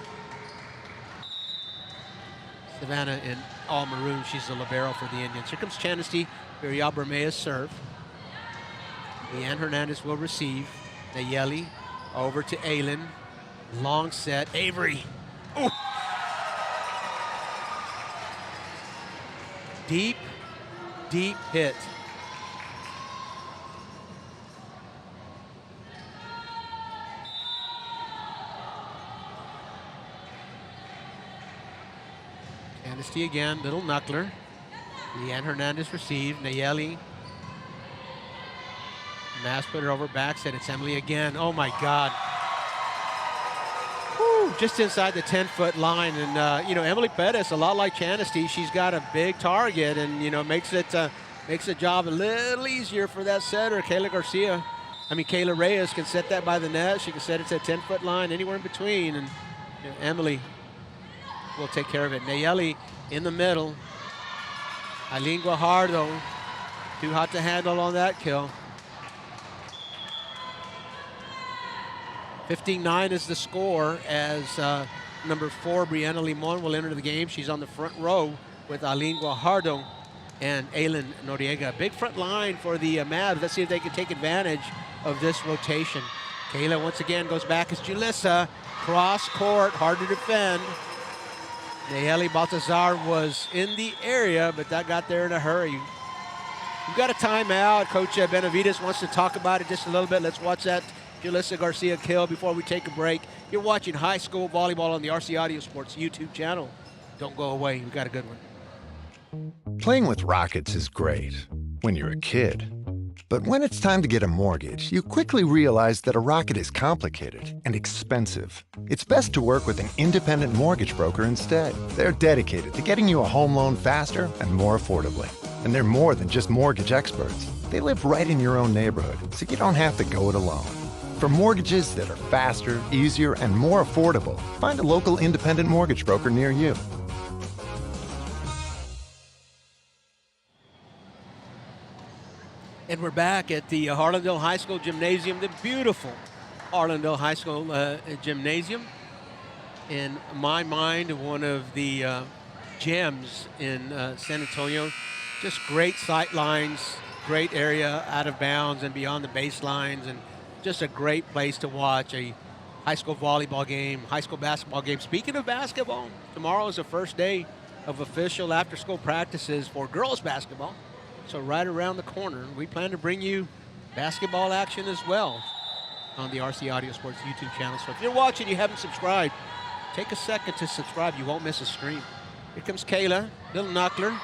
Savannah in all maroon, she's the libero for the Indians. Here comes Chanesty, Miriam Bermea's serve. Leanne Hernandez will receive. Nayeli over to Aylin. Long set, Avery. Ooh. Deep, deep hit. Chanesty again, little knuckler. Leanne Hernandez received. Nayeli. Mass put her over back, said it's Emily again. Oh my God. Woo, just inside the 10-foot line. And, Emily Pettis, a lot like Chanesty, she's got a big target and, makes the job a little easier for that setter. Kayla Reyes can set that by the net. She can set it to a 10-foot line, anywhere in between. And Emily will take care of it. Nayeli in the middle. Eileen Guajardo, too hot to handle on that kill. 15-9 is the score as number 4, Brianna Limon, will enter the game. She's on the front row with Eileen Guajardo and Aylin Noriega. Big front line for the Mavs. Let's see if they can take advantage of this rotation. Kayla once again goes back as Julissa. Cross court, hard to defend. Nayeli Baltazar was in the area, but that got there in a hurry. We've got a timeout. Coach Benavides wants to talk about it just a little bit. Let's watch that Julissa Garcia kill before we take a break. You're watching high school volleyball on the RC Audio Sports YouTube channel. Don't go away. We've got a good one. Playing with rockets is great when you're a kid. But when it's time to get a mortgage, you quickly realize that a rocket is complicated and expensive. It's best to work with an independent mortgage broker instead. They're dedicated to getting you a home loan faster and more affordably. And they're more than just mortgage experts. They live right in your own neighborhood, so you don't have to go it alone. For mortgages that are faster, easier, and more affordable, find a local independent mortgage broker near you. And we're back at the Harlandale High School Gymnasium, the beautiful Harlandale High School Gymnasium. In my mind, one of the gems in San Antonio. Just great sight lines, great area out of bounds and beyond the baselines, and just a great place to watch a high school volleyball game, high school basketball game. Speaking of basketball, tomorrow is the first day of official after-school practices for girls basketball. So right around the corner, we plan to bring you basketball action as well on the RC Audio Sports YouTube channel. So if you're watching, you haven't subscribed, take a second to subscribe. You won't miss a stream. Here comes Kayla, little knuckler.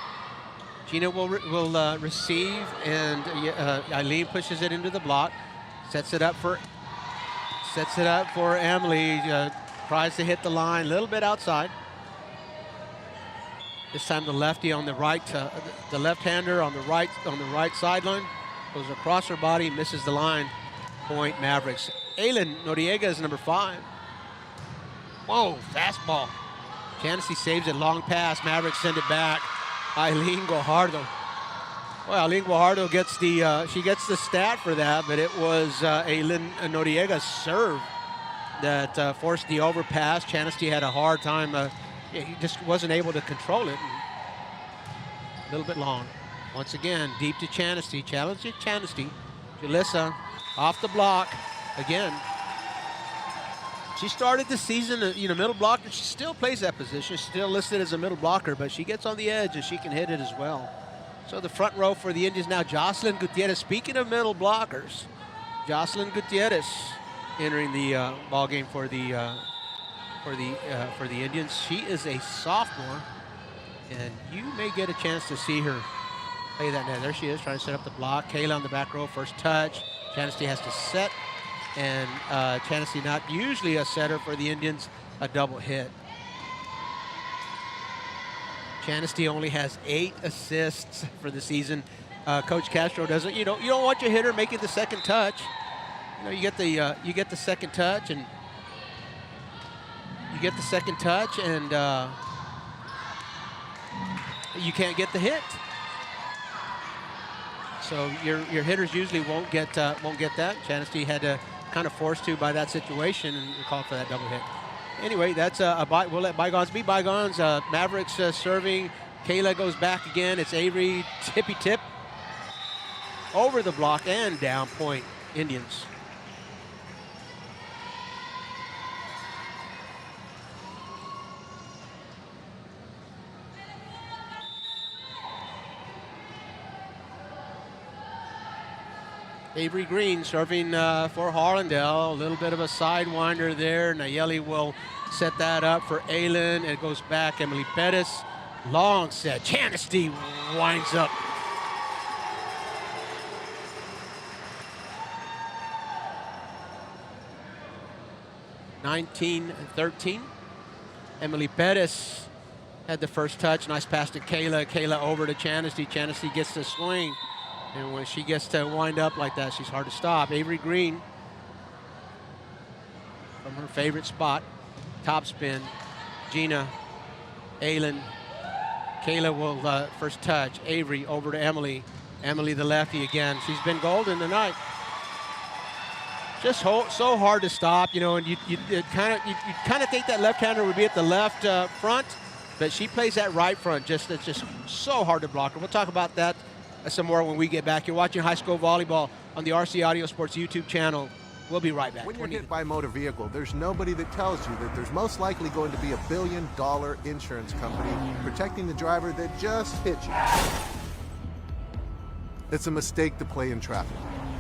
Gina will receive, and Eileen pushes it into the block, sets it up for Emily. Tries to hit the line, a little bit outside. This time the lefty on the right, the left-hander on the right sideline, goes across her body, misses the line. Point Mavericks. Aylin Noriega is number 5. Whoa, fastball. Candace saves it, long pass. Mavericks send it back. Eileen Guajardo. Well, Eileen Guajardo gets the stat for that, but it was Aylin Noriega's serve that forced the overpass. Chanasty had a hard time. He just wasn't able to control it. A little bit long. Once again, deep to Chanasty. Challenging Chanasty. Julissa off the block again. She started the season, middle blocker. She still plays that position. She's still listed as a middle blocker, but she gets on the edge and she can hit it as well. So the front row for the Indians now, Jocelyn Gutierrez. Speaking of middle blockers, Jocelyn Gutierrez entering the ball game for the Indians. She is a sophomore, and you may get a chance to see her play that net. There she is, trying to set up the block. Kayla on the back row, first touch. Chanasty has to set, and Chanasty, not usually a setter for the Indians, a double hit. Chanasty only has 8 assists for the season. Coach Castro doesn't. You don't want your hitter making the second touch. You get the second touch, and you can't get the hit. So your hitters usually won't get that. Chanasty had to kind of forced to by that situation and called for that double hit. Anyway, that's we'll let bygones be bygones. Mavericks serving. Kayla goes back again. It's Avery, tippy tip over the block and down point Indians. Avery Green serving for Harlandale. A little bit of a sidewinder there. Nayeli will set that up for Aylin. It goes back. Emily Pettis. Long set. Chanasty winds up. (19-13). Emily Pettis had the first touch. Nice pass to Kayla. Kayla over to Chanasty. Chanasty gets the swing. And when she gets to wind up like that, she's hard to stop. Avery Green from her favorite spot. Top spin. Gina, Aylin. Kayla will first touch. Avery over to Emily. Emily the lefty again. She's been golden tonight. Just so hard to stop, and you kind of think that left-hander would be at the left front, but she plays that right front. It's just so hard to block her. We'll talk about that some more when we get back. You're watching high school volleyball on the RC Audio Sports YouTube channel. We'll be right back. When you're hit by a motor vehicle, there's nobody that tells you that there's most likely going to be $1 billion insurance company protecting the driver that just hit you. It's a mistake to play in traffic,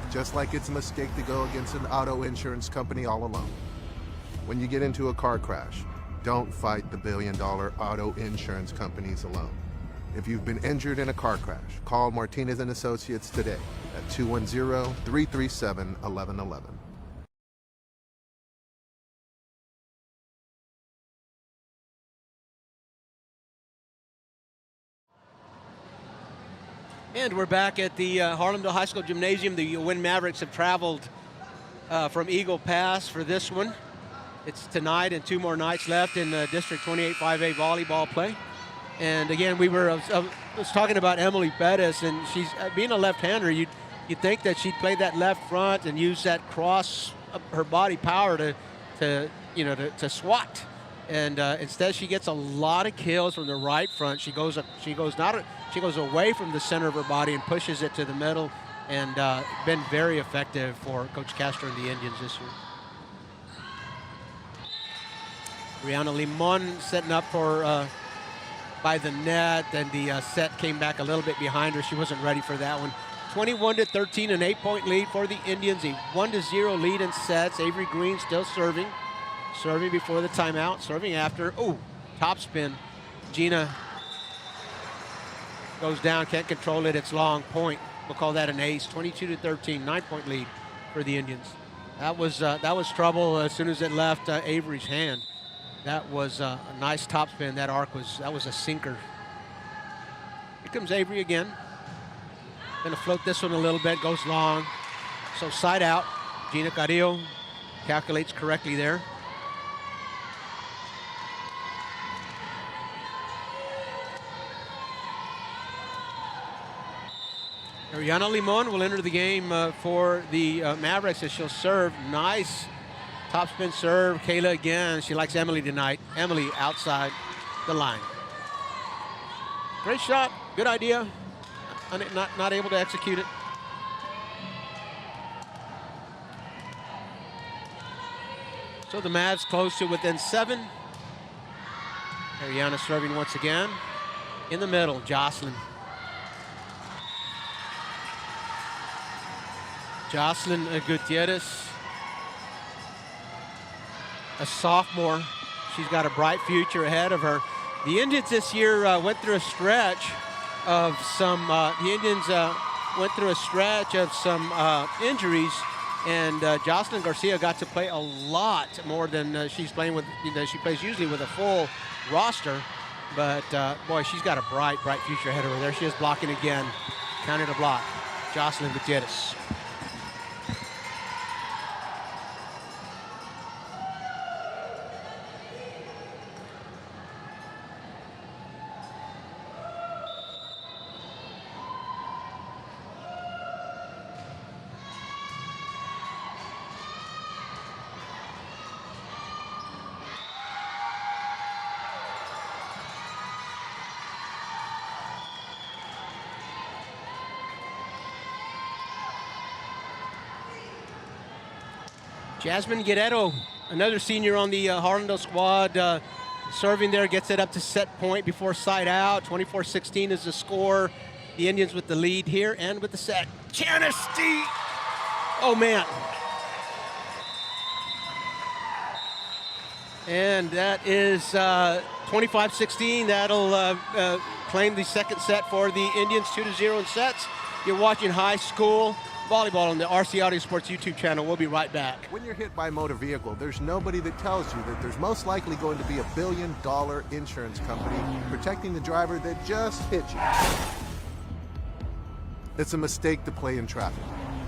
just like it's a mistake to go against an auto insurance company all alone. When you get into a car crash, don't fight the $1 billion auto insurance companies alone. If you've been injured in a car crash, call Martinez & Associates today at 210-337-1111. And we're back at the Harlandale High School Gymnasium. The Winn Mavericks have traveled from Eagle Pass for this one. It's tonight and 2 more nights left in District 28 5A volleyball play. And again, I was talking about Emily Bettis, and she's being a left-hander. You You'd think that she'd play that left front and use that cross her body power to swat. And instead, she gets a lot of kills from the right front. She goes away from the center of her body and pushes it to the middle, and been very effective for Coach Castro and the Indians this year. Rihanna Limon setting up for by the net, and the set came back a little bit behind her. She wasn't ready for that one. 21-13, an 8-point lead for the Indians. A 1-0 lead in sets. Avery Green still serving. Serving before the timeout, serving after. Oh, top spin. Gina goes down, can't control it. It's long point. We'll call that an ace. 22-13, 9-point lead for the Indians. That was trouble as soon as it left Avery's hand. That was a nice top spin. That was a sinker. Here comes Avery again. Gonna float this one a little bit, goes long. So side out. Gina Carrillo calculates correctly there. Ariana Limon will enter the game for the Mavericks as she'll serve. Nice top spin serve. Kayla again. She likes Emily tonight. Emily outside the line. Great shot. Good idea. Not able to execute it. So the Mavs close to within 7. Ariana serving once again. In the middle, Jocelyn. Jocelyn Gutierrez, a sophomore. She's got a bright future ahead of her. The Indians this year went through a stretch of some. Injuries, and Jocelyn Garcia got to play a lot more than she's playing with. She plays usually with a full roster, but boy, she's got a bright future ahead of her. There she is blocking again. Counted a block. Jocelyn Gutierrez. Jasmine Guerrero, another senior on the Harlandale squad, serving there, gets it up to set point before side out. 24-16 is the score. The Indians with the lead here and with the set. Chanesty! Oh, man. And that is 25-16. That'll claim the second set for the Indians, 2-0 in sets. You're watching high school volleyball on the RC Audio Sports YouTube channel. We'll be right back. When you're hit by a motor vehicle, there's nobody that tells you that there's most likely going to be $1 billion insurance company protecting the driver that just hit you. It's a mistake to play in traffic,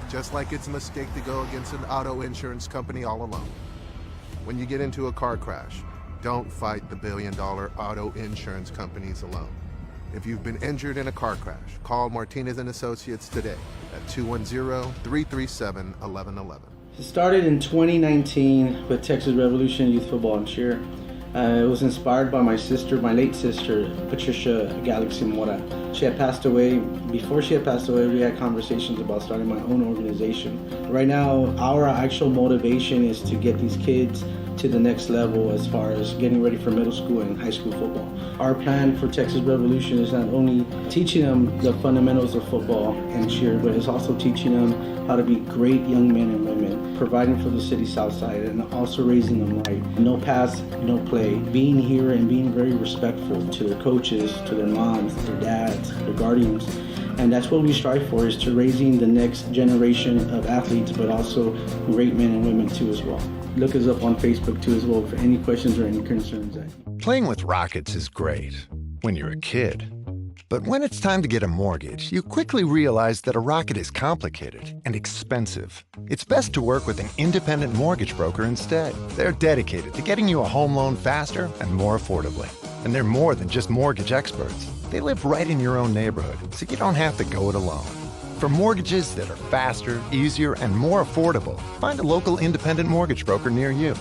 just like it's a mistake to go against an auto insurance company all alone. When you get into a car crash, don't fight the $1 billion auto insurance companies alone. If you've been injured in a car crash, call Martinez & Associates today at 210-337-1111. It started in 2019 with Texas Revolution Youth Football and Cheer. It was inspired by my late sister, Patricia Galaxy Mora. She had passed away. Before she had passed away, we had conversations about starting my own organization. Right now, our actual motivation is to get these kids to the next level as far as getting ready for middle school and high school football. Our plan for Texas Revolution is not only teaching them the fundamentals of football and cheer, but it's also teaching them how to be great young men and women, providing for the city south side, and also raising them right. No pass, no play. Being here and being very respectful to their coaches, to their moms, their dads, their guardians. And that's what we strive for, is to raising the next generation of athletes, but also great men and women too as well. Look us up on Facebook too as well for any questions or any concerns. Playing with rockets is great when you're a kid. But when it's time to get a mortgage, you quickly realize that a rocket is complicated and expensive. It's best to work with an independent mortgage broker instead. They're dedicated to getting you a home loan faster and more affordably. And they're more than just mortgage experts. They live right in your own neighborhood, so you don't have to go it alone. For mortgages that are faster, easier, and more affordable, find a local independent mortgage broker near you.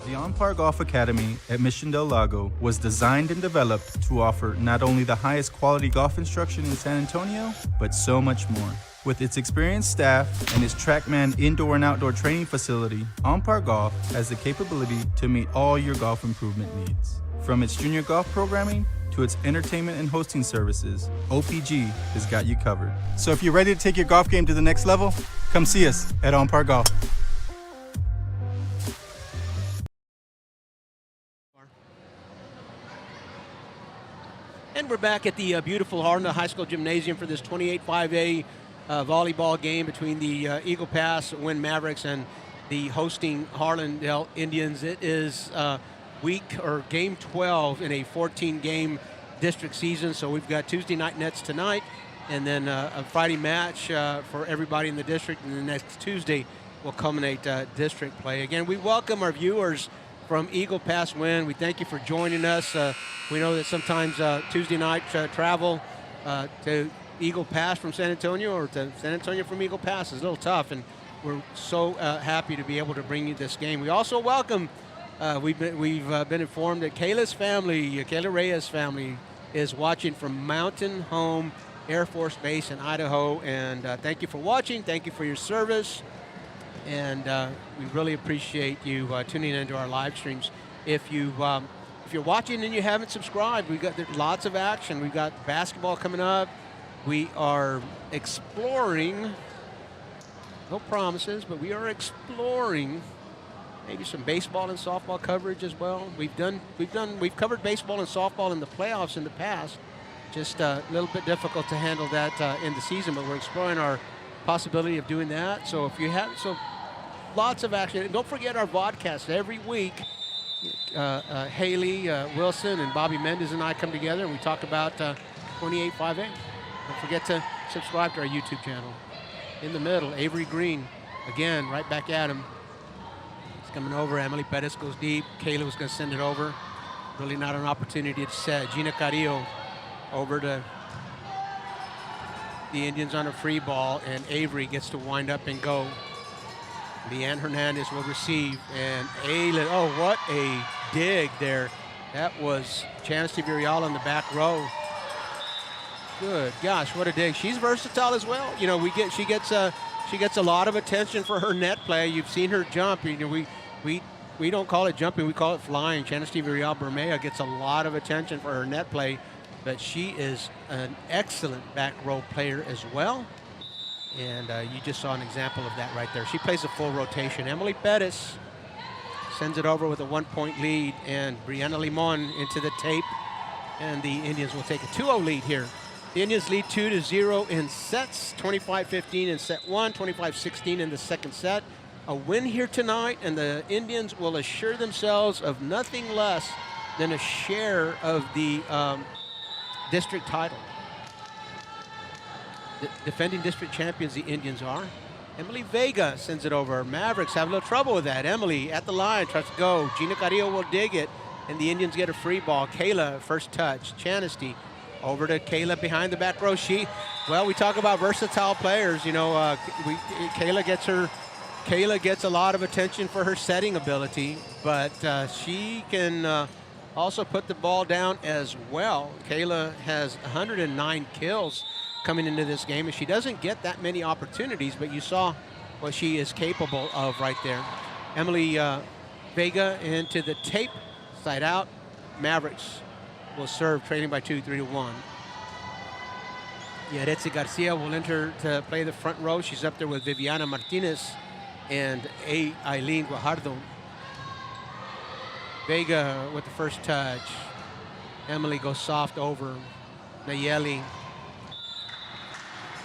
The On Par Golf Academy at Mission Del Lago was designed and developed to offer not only the highest quality golf instruction in San Antonio, but so much more. With its experienced staff and its TrackMan indoor and outdoor training facility, On Par Golf has the capability to meet all your golf improvement needs. From its junior golf programming to its entertainment and hosting services, OPG has got you covered. So if you're ready to take your golf game to the next level, come see us at On Par Golf. And we're back at the beautiful Harlandale High School Gymnasium for this 28-5A volleyball game between the Eagle Pass Winn Mavericks and the hosting Harlandale Indians. It is game 12 in a 14-game district season. So we've got Tuesday night nets tonight, and then a Friday match for everybody in the district, and the next Tuesday will culminate district play. Again, we welcome our viewers from Eagle Pass Winn. We thank you for joining us. We know that sometimes Tuesday night travel to Eagle Pass from San Antonio or to San Antonio from Eagle Pass is a little tough, and we're so happy to be able to bring you this game. We also welcome, we've been informed that Kayla's family, Kayla Reyes' family, is watching from Mountain Home Air Force Base in Idaho, and thank you for watching. Thank you for your service. And we really appreciate you tuning into our live streams. If you're watching and you haven't subscribed, there's lots of action. We've got basketball coming up. We are exploring, no promises, but we are exploring maybe some baseball and softball coverage as well. We've covered baseball and softball in the playoffs in the past. Just a little bit difficult to handle that in the season, but we're exploring our possibility of doing that. So if you have, lots of action. And don't forget our vodcast every week. Haley Wilson and Bobby Mendez and I come together and we talk about 28-5A. Don't forget to subscribe to our YouTube channel. In the middle, Avery Green, again, right back at him. It's coming over. Emily Pettis goes deep. Kayla was going to send it over. Really not an opportunity to set. Gina Carrillo over to the Indians on a free ball, and Avery gets to wind up and go. Leanne Hernandez will receive, and oh, what a dig there. That was Chance Virial in the back row. Good gosh, what a dig. She's versatile as well. You know, she gets a lot of attention for her net play. You've seen her jump. You know, we don't call it jumping, we call it flying. Chance Virial Bermea gets a lot of attention for her net play, but she is an excellent back row player as well. And you just saw an example of that right there. She plays a full rotation. Emily Pettis sends it over with a 1-point lead, and Brianna Limon into the tape, and the Indians will take a 2-0 lead here. The Indians lead 2-0 in sets, 25-15 in set 1, 25-16 in the second set. A win here tonight, and the Indians will assure themselves of nothing less than a share of the district title. Defending district champions, the Indians are. Emily Vega sends it over. Mavericks have a little trouble with that. Emily at the line, tries to go. Gina Carrillo will dig it, and the Indians get a free ball. Kayla, first touch. Chanesty over to Kayla behind the back row. We talk about versatile players. You know, Kayla gets a lot of attention for her setting ability, but she can also put the ball down as well. Kayla has 109 kills coming into this game, and she doesn't get that many opportunities, but you saw what she is capable of right there. Emily Vega into the tape, side out. Mavericks will serve, trailing by 2, 3-1. Yaretsi Garcia will enter to play the front row. She's up there with Viviana Martinez and Aileen Guajardo. Vega with the first touch. Emily goes soft over. Nayeli.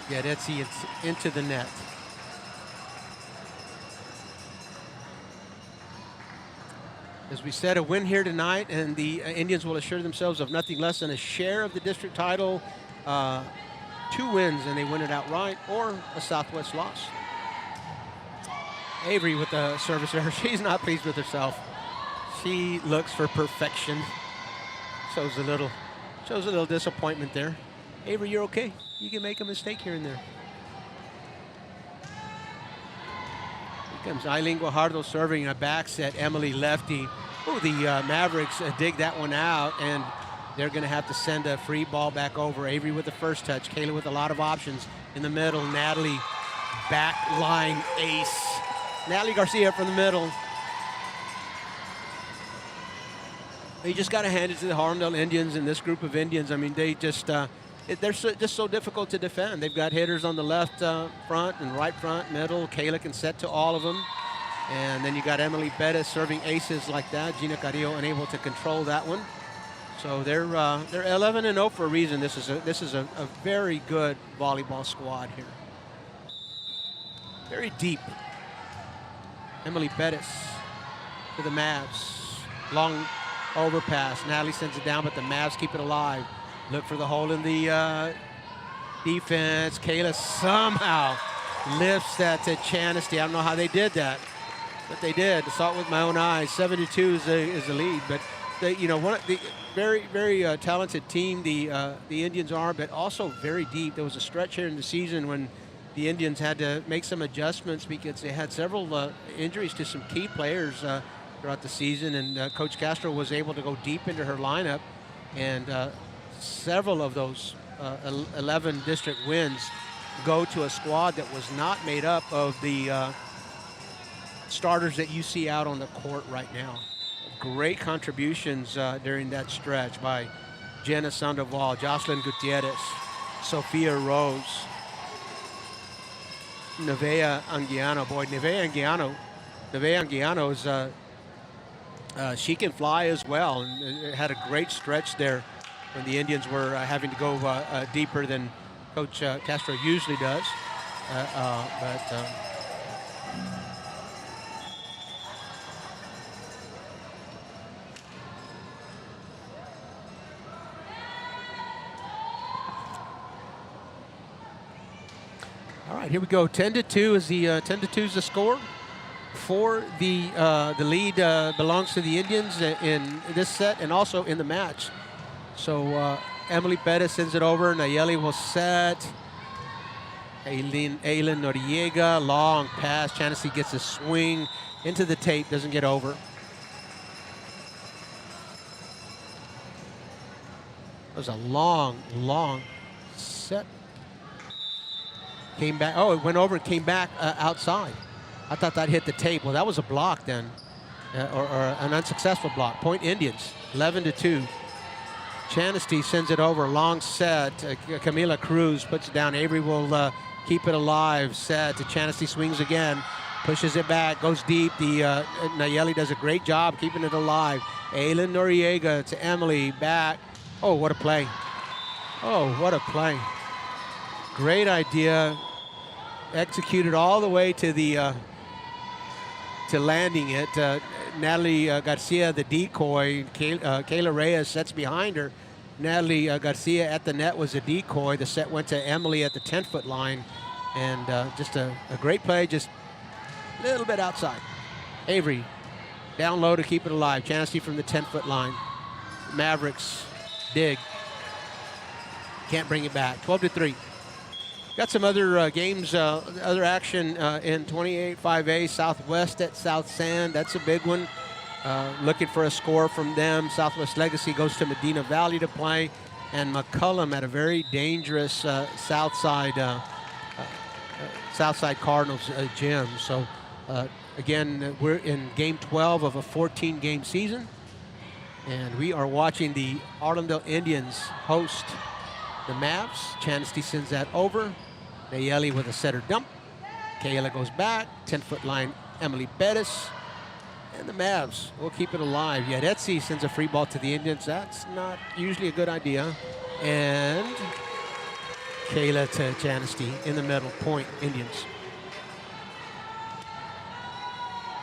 Yaretsi into the net. As we said, a win here tonight, and the Indians will assure themselves of nothing less than a share of the district title, 2 wins and they win it outright, or a Southwest loss. Avery with the service error. She's not pleased with herself. She looks for perfection. Shows a little disappointment there. Avery, you're okay. You can make a mistake here and there. Here comes Eileen Guajardo serving a back set. Emily lefty. Oh, the Mavericks dig that one out, and they're going to have to send a free ball back over. Avery with the first touch. Kayla with a lot of options in the middle. Natalie back line ace. Natalie Garcia from the middle. You just got to hand it to the Harlandale Indians and this group of Indians. I mean, they just they're just so difficult to defend. They've got hitters on the left front and right front, middle. Kayla can set to all of them. And then you got Emily Bettis serving aces like that. Gina Carrillo unable to control that one. So they're 11-0 for a reason. This is a very good volleyball squad here. Very deep. Emily Bettis to the Mavs. Long overpass. Natalie sends it down, but the Mavs keep it alive. Look for the hole in the defense. Kayla somehow lifts that to Chanesty. I don't know how they did that, but they did. I saw it with my own eyes. 7-2 is the lead, but they, one of the very, very talented team the Indians are, but also very deep. There was a stretch here in the season when the Indians had to make some adjustments because they had several injuries to some key players throughout the season, and Coach Castro was able to go deep into her lineup, and several of those 11 district wins go to a squad that was not made up of the starters that you see out on the court right now. Great contributions during that stretch by Jenna Sandoval, Jocelyn Gutierrez, Sophia Rose, Nevea Anguiano. Boy, Nevea Anguiano is she can fly as well, and had a great stretch there when the Indians were having to go deeper than Coach Castro usually does. All right, here we go. 10-2 is the 10-2 is the score. For the lead belongs to the Indians in this set and also in the match. So Emily Bettis sends it over. Nayeli will set. Aileen Noriega, long pass. Chanesty gets a swing into the tape, doesn't get over. It was a long, long set. Came back. Oh, it went over and came back outside. I thought that hit the tape. Well, that was a block then, or an unsuccessful block. Point Indians, 11-2. Chanesty sends it over, long set. Camila Cruz puts it down. Avery will keep it alive. Set to Chanesty, swings again, pushes it back, goes deep. The Nayeli does a great job keeping it alive. Aileen Noriega to Emily, back. Oh, what a play. Oh, what a play. Great idea. Executed all the way to the to landing it. Natalie Garcia, the decoy. Kayla Reyes sets behind her. Natalie Garcia at the net was a decoy. The set went to Emily at the 10-foot line. And just a great play, just a little bit outside. Avery down low to keep it alive. Chanesty from the 10-foot line. Mavericks dig. Can't bring it back. 12-3. Got some other games, other action in 28-5A, Southwest at South Sand. That's a big one. Looking for a score from them. Southwest Legacy goes to Medina Valley to play. And McCullum at a very dangerous Southside Cardinals gym. So, again, we're in game 12 of a 14-game season. And we are watching the Harlandale Indians host the Mavs. Chanesty sends that over. Nayeli with a setter dump. Kayla goes back. 10-foot line, Emily Bettis. And the Mavs will keep it alive. Yet Etsy sends a free ball to the Indians. That's not usually a good idea. And Kayla to Chanesty in the middle. Point Indians.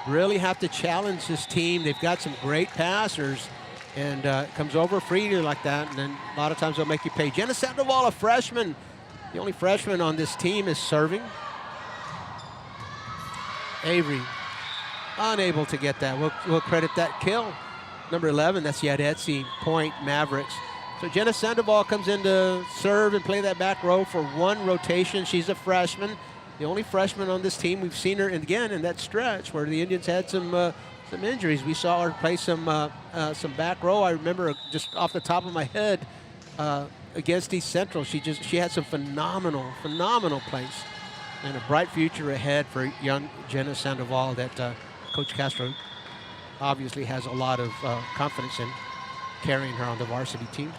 Really have to challenge this team. They've got some great passers. And it comes over freely like that, and then a lot of times they'll make you pay. Jenna Sandoval, a freshman. The only freshman on this team is serving. Avery, unable to get that. We'll credit that kill. Number 11, that's Yadetsi, point Mavericks. So Jenna Sandoval comes in to serve and play that back row for one rotation. She's a freshman. the only freshman on this team. We've seen her again in that stretch where the Indians had some injuries. We saw her play some back row. I remember just off the top of my head against East Central. She had some phenomenal plays, and a bright future ahead for young Jenna Sandoval that Coach Castro obviously has a lot of confidence in carrying her on the varsity team.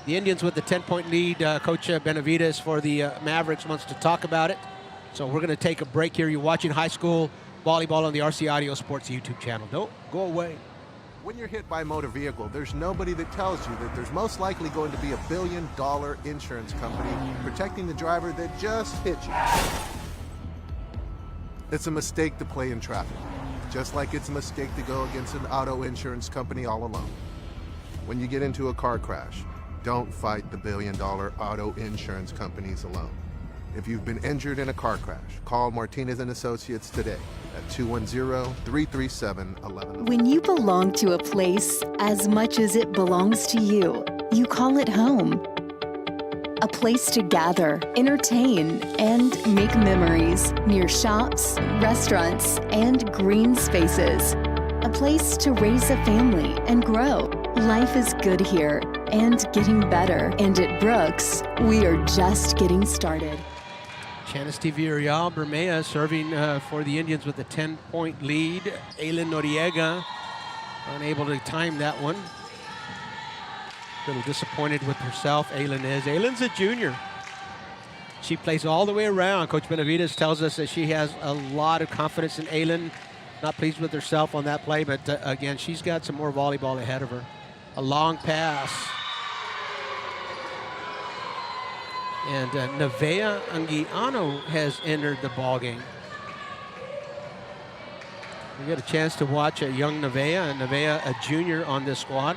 The Indians with the 10-point lead. Coach Benavides for the Mavericks wants to talk about it. So we're going to take a break here. You're watching high school volleyball on the RC Audio Sports YouTube channel. Don't go away. When you're hit by a motor vehicle, there's nobody that tells you that there's most likely going to be $1 billion insurance company protecting the driver that just hit you. It's a mistake to play in traffic, just like it's a mistake to go against an auto insurance company all alone. When you get into a car crash, don't fight the $1 billion auto insurance companies alone. If you've been injured in a car crash, call Martinez & Associates today at 210-337-1111. When you belong to a place as much as it belongs to you, you call it home. A place to gather, entertain, and make memories near shops, restaurants, and green spaces. A place to raise a family and grow. Life is good here and getting better. And at Brooks, we are just getting started. Chanasty Villarreal Bermea serving for the Indians with a 10-point lead. Aylin Noriega unable to time that one. A little disappointed with herself, Aylin is. Aylin's a junior. She plays all the way around. Coach Benavides tells us that she has a lot of confidence in Aylin. Not pleased with herself on that play, but again, she's got some more volleyball ahead of her. A long pass. And Nevaeh Anguiano has entered the ballgame. We get a chance to watch a young Nevaeh, a junior on this squad.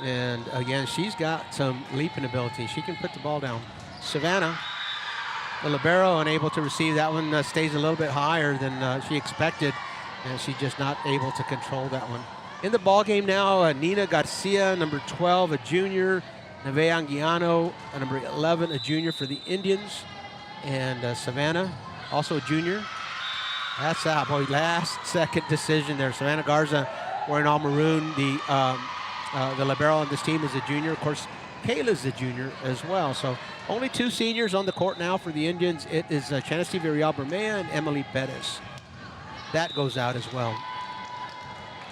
And again, she's got some leaping ability. She can put the ball down. Savannah, the libero, unable to receive that one, stays a little bit higher than she expected, and she's just not able to control that one. In the ballgame now, Nina Garcia, number 12, a junior. Nevaeh Anguiano, number 11, a junior for the Indians. And Savannah, also a junior. That's a last-second decision there. Savannah Garza wearing all maroon. The libero on this team is a junior. Of course, Kayla's a junior as well. So only two seniors on the court now for the Indians. It is Chanasty Villarreal Bermea and Emily Perez. That goes out as well.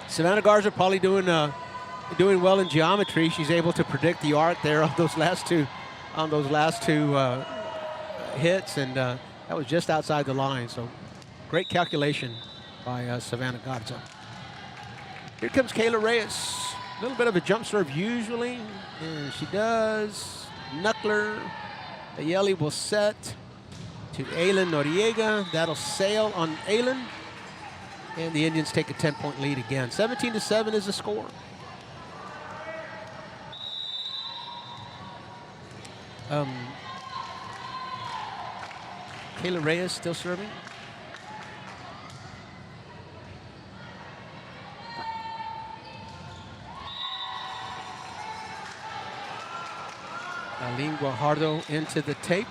Savannah Garza probably doing well in geometry. She's able to predict the arc there on those last two hits, and that was just outside the line. So great calculation by Savannah Garza. Here comes Kayla Reyes. A little bit of a jump serve usually, and she does. Knuckler. Ayeli will set to Aylin Noriega. That'll sail on Aylin. And the Indians take a 10-point lead again. 17-7 is the score. Kayla Reyes still serving. Aline Guajardo into the tape.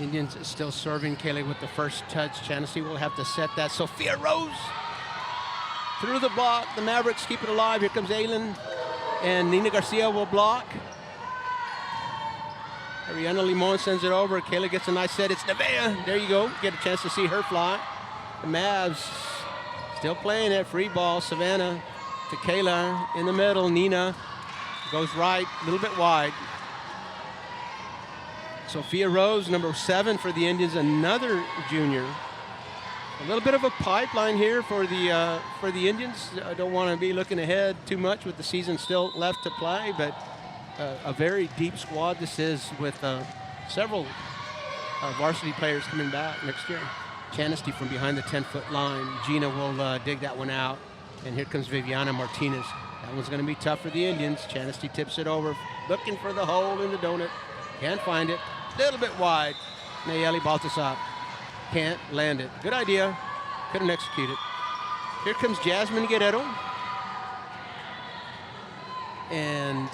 Indians still serving. Kaylee with the first touch. Chanasty will have to set that. Sophia Rose through the block. The Mavericks keep it alive. Here comes Aylin, and Nina Garcia will block. Ariana Limon sends it over. Kayla gets a nice set. It's Nevaeh. There you go. Get a chance to see her fly. The Mavs still playing it. Free ball. Savannah to Kayla in the middle. Nina goes right, a little bit wide. Sophia Rose, number 7 for the Indians, another junior. A little bit of a pipeline here for the Indians. I don't want to be looking ahead too much with the season still left to play, but a very deep squad this is with several varsity players coming back next year. Chanasty from behind the 10-foot line. Gina will dig that one out. And here comes Viviana Martinez. That one's going to be tough for the Indians. Chanasty tips it over, looking for the hole in the donut. Can't find it. Little bit wide. Nayeli Baltasar can't land it. Good idea. Couldn't execute it. Here comes Jasmine Guerrero. And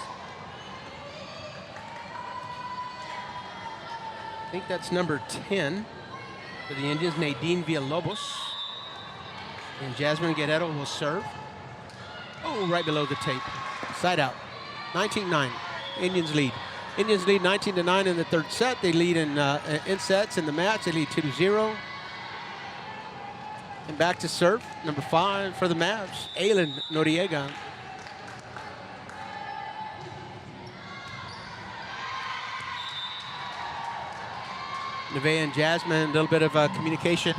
I think that's number 10 for the Indians, Nadine Villalobos. And Jasmine Guerrero will serve. Oh, right below the tape. Side out. 19-9. Indians lead. Indians lead 19-9 in the third set. They lead in sets in the match. They lead 2-0. And back to serve, number 5 for the Mavs, Aylin Noriega. Nevaeh and Jasmine, a little bit of miscommunication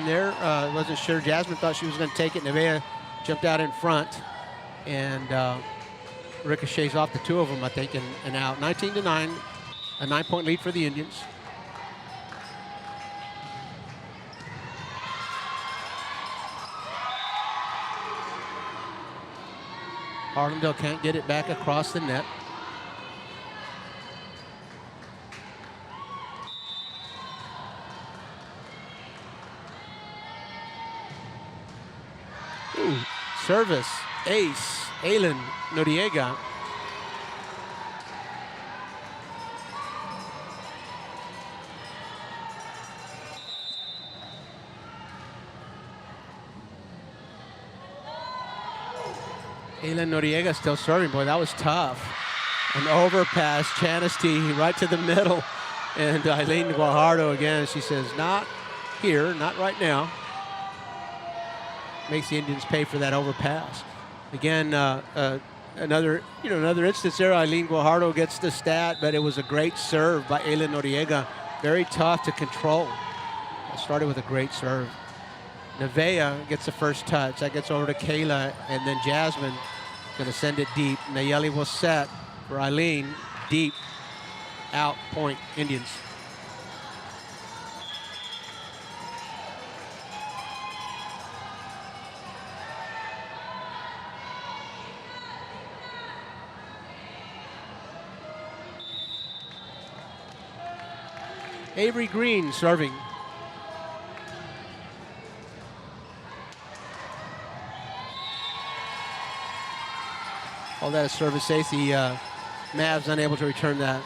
there. Wasn't sure. Jasmine thought she was going to take it. Nevaeh jumped out in front and ricochets off the two of them, I think, and out. 19-9, a 9-point lead for the Indians. Harlandale can't get it back across the net. Ooh, service, ace, Aylin Noriega. Aylin Noriega still serving. Boy, that was tough. An overpass, Chanasty right to the middle. And Eileen Guajardo again, she says, not here, not right now. Makes the Indians pay for that overpass. Again, another instance there. Eileen Guajardo gets the stat, but it was a great serve by Aylin Noriega. Very tough to control. Started with a great serve. Nevaeh gets the first touch. That gets over to Kayla, and then Jasmine going to send it deep. Nayeli will set for Eileen. Deep, out, point, Indians. Avery Green serving. All that is service ace. The Mavs unable to return that.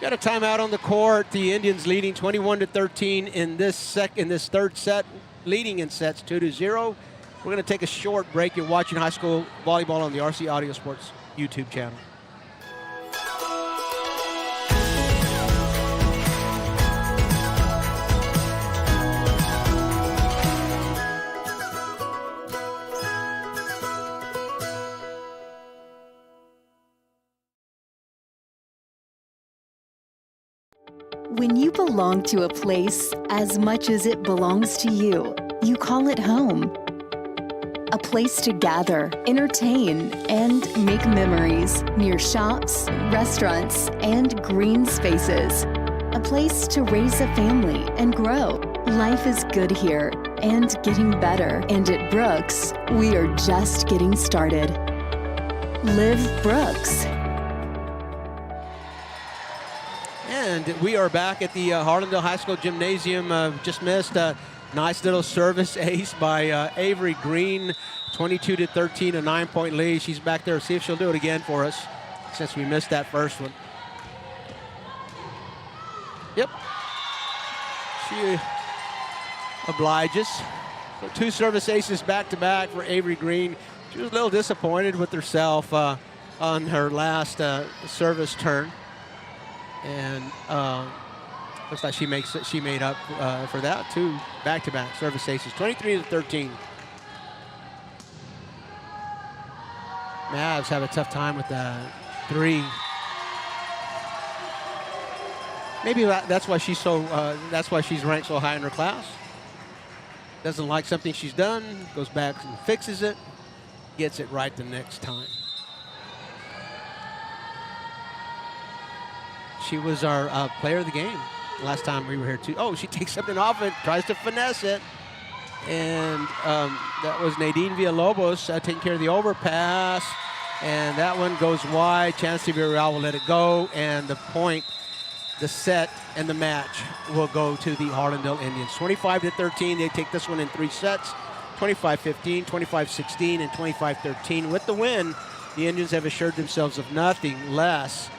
Got a timeout on the court. The Indians leading 21-13 in this third set, leading in sets 2-0. We're going to take a short break. You're watching high school volleyball on the RC Audio Sports YouTube channel. When you belong to a place as much as it belongs to you, you call it home. A place to gather, entertain, and make memories near shops, restaurants, and green spaces. A place to raise a family and grow. Life is good here and getting better. And at Brooks, we are just getting started. Live Brooks. And we are back at the Harlandale High School Gymnasium. Just missed a nice little service ace by Avery Green. 22-13, a 9-point lead. She's back there. See if she'll do it again for us since we missed that first one. Yep. She obliges. So 2 service aces back-to-back for Avery Green. She was a little disappointed with herself on her last service turn. And looks like she made up for that. 2 back-to-back service aces, 23-13. Mavs have a tough time with that 3. Maybe that's why she's ranked so high in her class. doesn't like something she's done, goes back and fixes it, gets it right the next time. She was our player of the game last time we were here too. Oh, she takes something off and tries to finesse it. And that was Nadine Villalobos taking care of the overpass. And that one goes wide. Chancey Villarreal will let it go. And the point, the set, and the match will go to the Harlandale Indians. 25-13. They take this one in 3 sets. 25-15, 25-16, and 25-13. With the win, the Indians have assured themselves of nothing less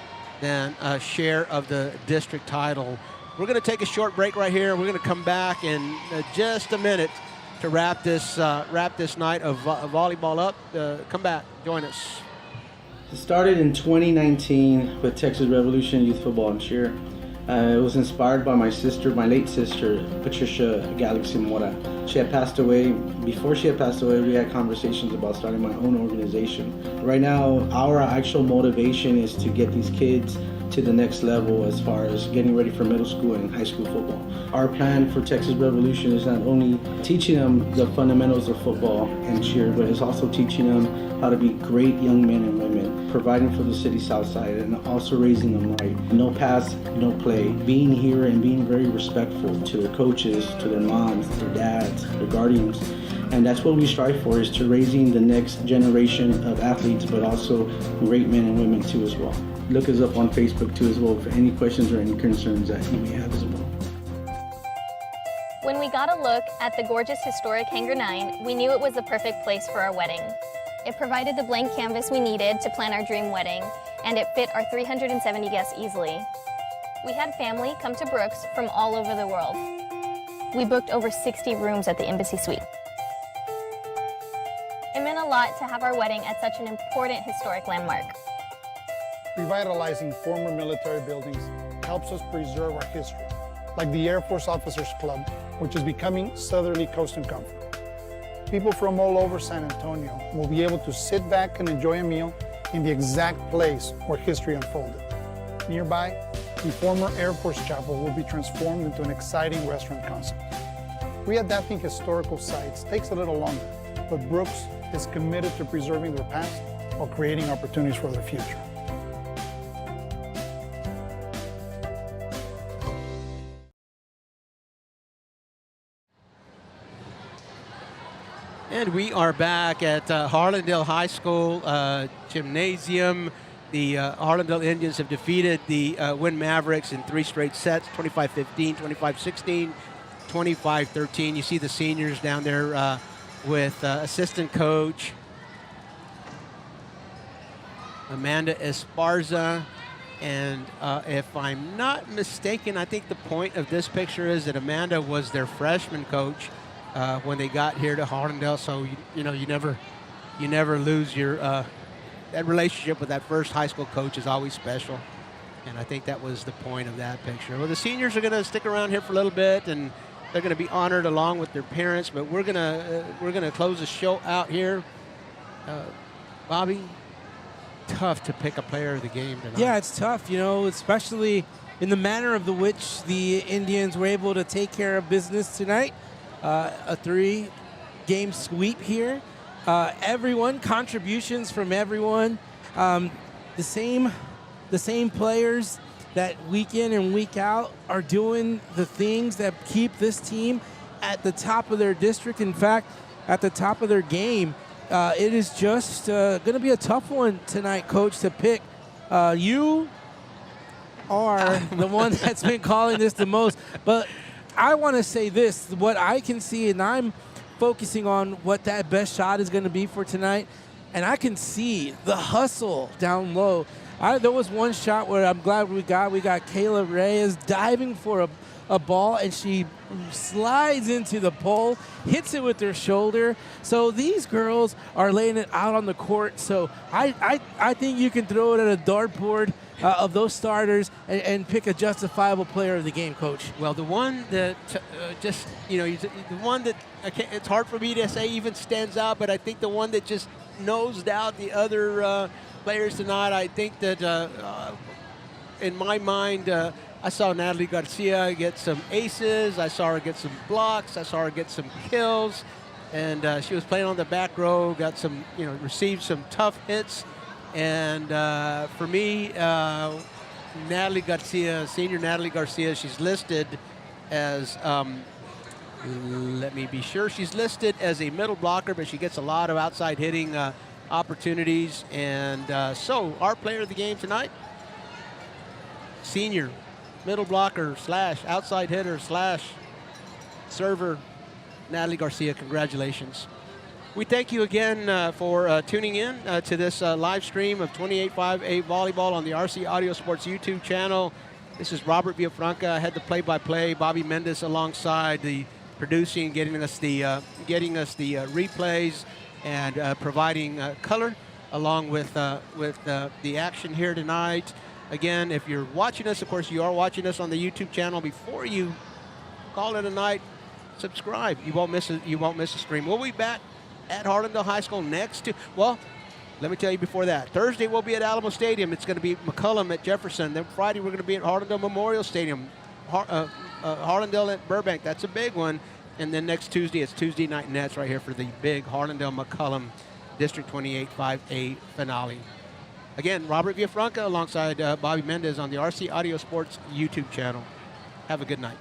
than a share of the district title. We're going to take a short break right here. We're going to come back in just a minute to wrap this night of volleyball up. Come back, join us. It started in 2019 with Texas Revolution Youth Football and Cheer. It was inspired by my sister, my late sister, Patricia Galaxy Mora. She had passed away. Before she had passed away, we had conversations about starting my own organization. Right now, our actual motivation is to get these kids to the next level as far as getting ready for middle school and high school football. Our plan for Texas Revolution is not only teaching them the fundamentals of football and cheer, but it's also teaching them how to be great young men and women, providing for the city south side and also raising them right. No pass, no play. Being here and being very respectful to their coaches, to their moms, their dads, their guardians. And that's what we strive for, is to raising the next generation of athletes, but also great men and women too as well. Look us up on Facebook too as well for any questions or any concerns that you may have as well. When we got a look at the gorgeous historic Hangar 9, we knew it was the perfect place for our wedding. It provided the blank canvas we needed to plan our dream wedding, and it fit our 370 guests easily. We had family come to Brooks from all over the world. We booked over 60 rooms at the Embassy Suite. It meant a lot to have our wedding at such an important historic landmark. Revitalizing former military buildings helps us preserve our history, like the Air Force Officers Club, which is becoming Southerly Coast and Comfort. People from all over San Antonio will be able to sit back and enjoy a meal in the exact place where history unfolded. Nearby, the former Air Force Chapel will be transformed into an exciting restaurant concept. Readapting historical sites takes a little longer, but Brooks is committed to preserving their past while creating opportunities for their future. And we are back at Harlandale High School Gymnasium. The Harlandale Indians have defeated the Winn Mavericks in 3 straight sets, 25-15, 25-16, 25-13. You see the seniors down there with assistant coach Amanda Esparza. And if I'm not mistaken, I think the point of this picture is that Amanda was their freshman coach when they got here to Harlandale. So you never lose your that relationship with that first high school coach is always special. And I think that was the point of that picture. Well, the seniors are going to stick around here for a little bit, and they're going to be honored along with their parents. But we're gonna close the show out here. Bobby, tough to pick a player of the game tonight. Yeah, it's tough, especially in the manner of which the Indians were able to take care of business tonight. A 3-game sweep here. Contributions from everyone. The same players that week in and week out are doing the things that keep this team at the top of their district. In fact, at the top of their game. It is just going to be a tough one tonight, Coach, to pick. You are the one that's been calling this the most. But I want to say this. What I can see, and I'm focusing on what that best shot is going to be for tonight, and I can see the hustle down low. There was one shot where I'm glad we got Kayla Reyes diving for a ball, and she slides into the pole, hits it with her shoulder. So these girls are laying it out on the court. So I think you can throw it at a dartboard of those starters and pick a justifiable player of the game, Coach. Well, the one that the one that it's hard for me to say even stands out, but I think the one that just nosed out the other players tonight, I think that in my mind, I saw Natalie Garcia get some aces. I saw her get some blocks. I saw her get some kills. And she was playing on the back row, got some, received some tough hits. And for me, Natalie Garcia, senior Natalie Garcia, she's listed as, let me be sure, she's listed as a middle blocker, but she gets a lot of outside hitting opportunities. And so our player of the game tonight, senior middle blocker / outside hitter / server, Natalie Garcia. Congratulations. We thank you again for tuning in to this live stream of 28.5 Volleyball on the RC Audio Sports YouTube channel. This is Robert Villafranca. I had the play-by-play. Bobby Mendez alongside the producing, getting us the replays and providing color along with the action here tonight. Again, if you're watching us, of course, you are watching us on the YouTube channel. Before you call it a night, subscribe. You won't miss a stream. We'll be back at Harlandale High School let me tell you before that. Thursday we'll be at Alamo Stadium. It's going to be McCullum at Jefferson. Then Friday we're going to be at Harlandale Memorial Stadium. Harlandale at Burbank. That's a big one. And then next Tuesday, it's Tuesday Night Nets right here for the big Harlandale McCullum District 28 5A finale. Again, Robert Villafranca alongside Bobby Mendez on the RC Audio Sports YouTube channel. Have a good night.